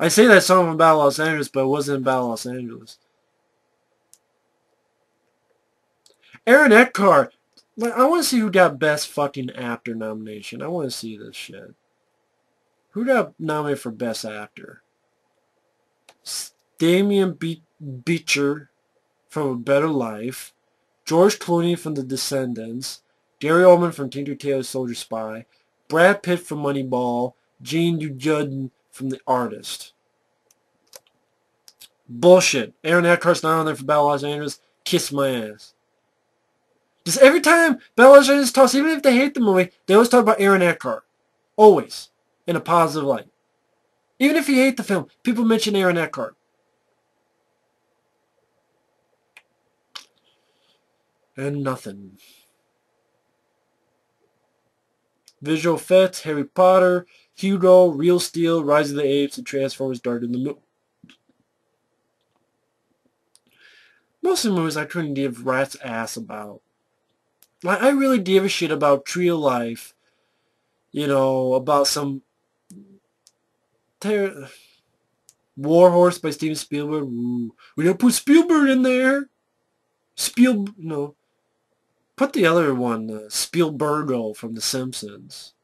I say that song from Battle Los Angeles, but it wasn't in Battle Los Angeles. Aaron Eckhart. Like, I want to see who got Best fucking Actor nomination. I want to see this shit. Who got nominated for Best Actor? Damien Beecher from A Better Life. George Clooney from The Descendants. Gary Oldman from Tinker Tailor Soldier Spy. Brad Pitt from Moneyball. Gene Dujardin from The Artist. Bullshit. Aaron Eckhart's not on there for Battle Los Angeles. Kiss my ass. Just every time Battle Los Angeles talks, even if they hate the movie, they always talk about Aaron Eckhart. Always. In a positive light. Even if you hate the film, people mention Aaron Eckhart. And nothing. Visual effects, Harry Potter, Hugo, Real Steel, Rise of the Apes, and Transformers Dark in the Moon. Most of the movies I couldn't give rat's ass about. Like, I really give a shit about Tree of Life. You know, about some... War Horse by Steven Spielberg. Ooh. We gotta put Spielberg in there. No. Put the other one, Spielbergo from The Simpsons.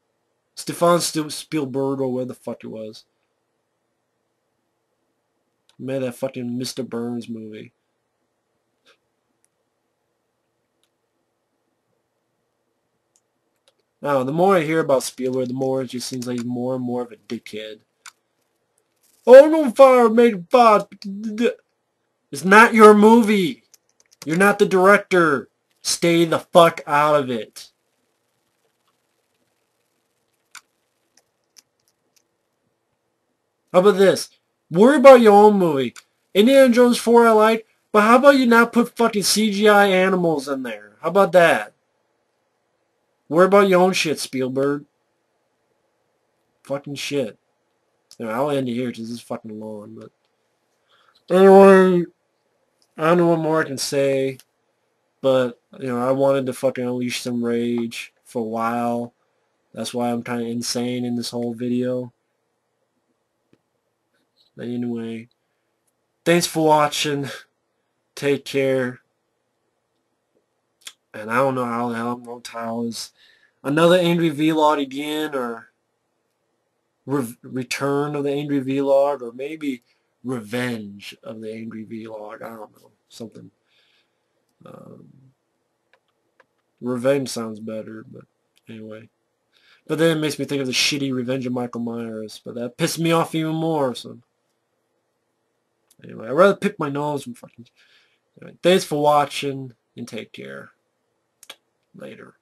Stefan Spielbergo, where the fuck it was. Made that fucking Mr. Burns movie. Oh, the more I hear about Spielberg, the more it just seems like he's more and more of a dickhead. Oh, no fire, made fire. It's not your movie. You're not the director. Stay the fuck out of it. How about this? Worry about your own movie. Indiana Jones 4 I like, but how about you not put fucking CGI animals in there? How about that? Worry about your own shit, Spielberg. Fucking shit. Anyway, I'll end it here because this is fucking long, but... Anyway, I don't know what more I can say, but, you know, I wanted to fucking unleash some rage for a while. That's why I'm kind of insane in this whole video. But anyway, thanks for watching. Take care. And I don't know how the hell I'm going to title this. Another Angry Vlog again, or Return of the Angry Vlog, or maybe Revenge of the Angry Vlog. I don't know. Something. Revenge sounds better, but anyway. But then it makes me think of the shitty Revenge of Michael Myers, but that pissed me off even more, so... Anyway, I'd rather pick my nose and fucking... Anyway, thanks for watching, and take care. Later.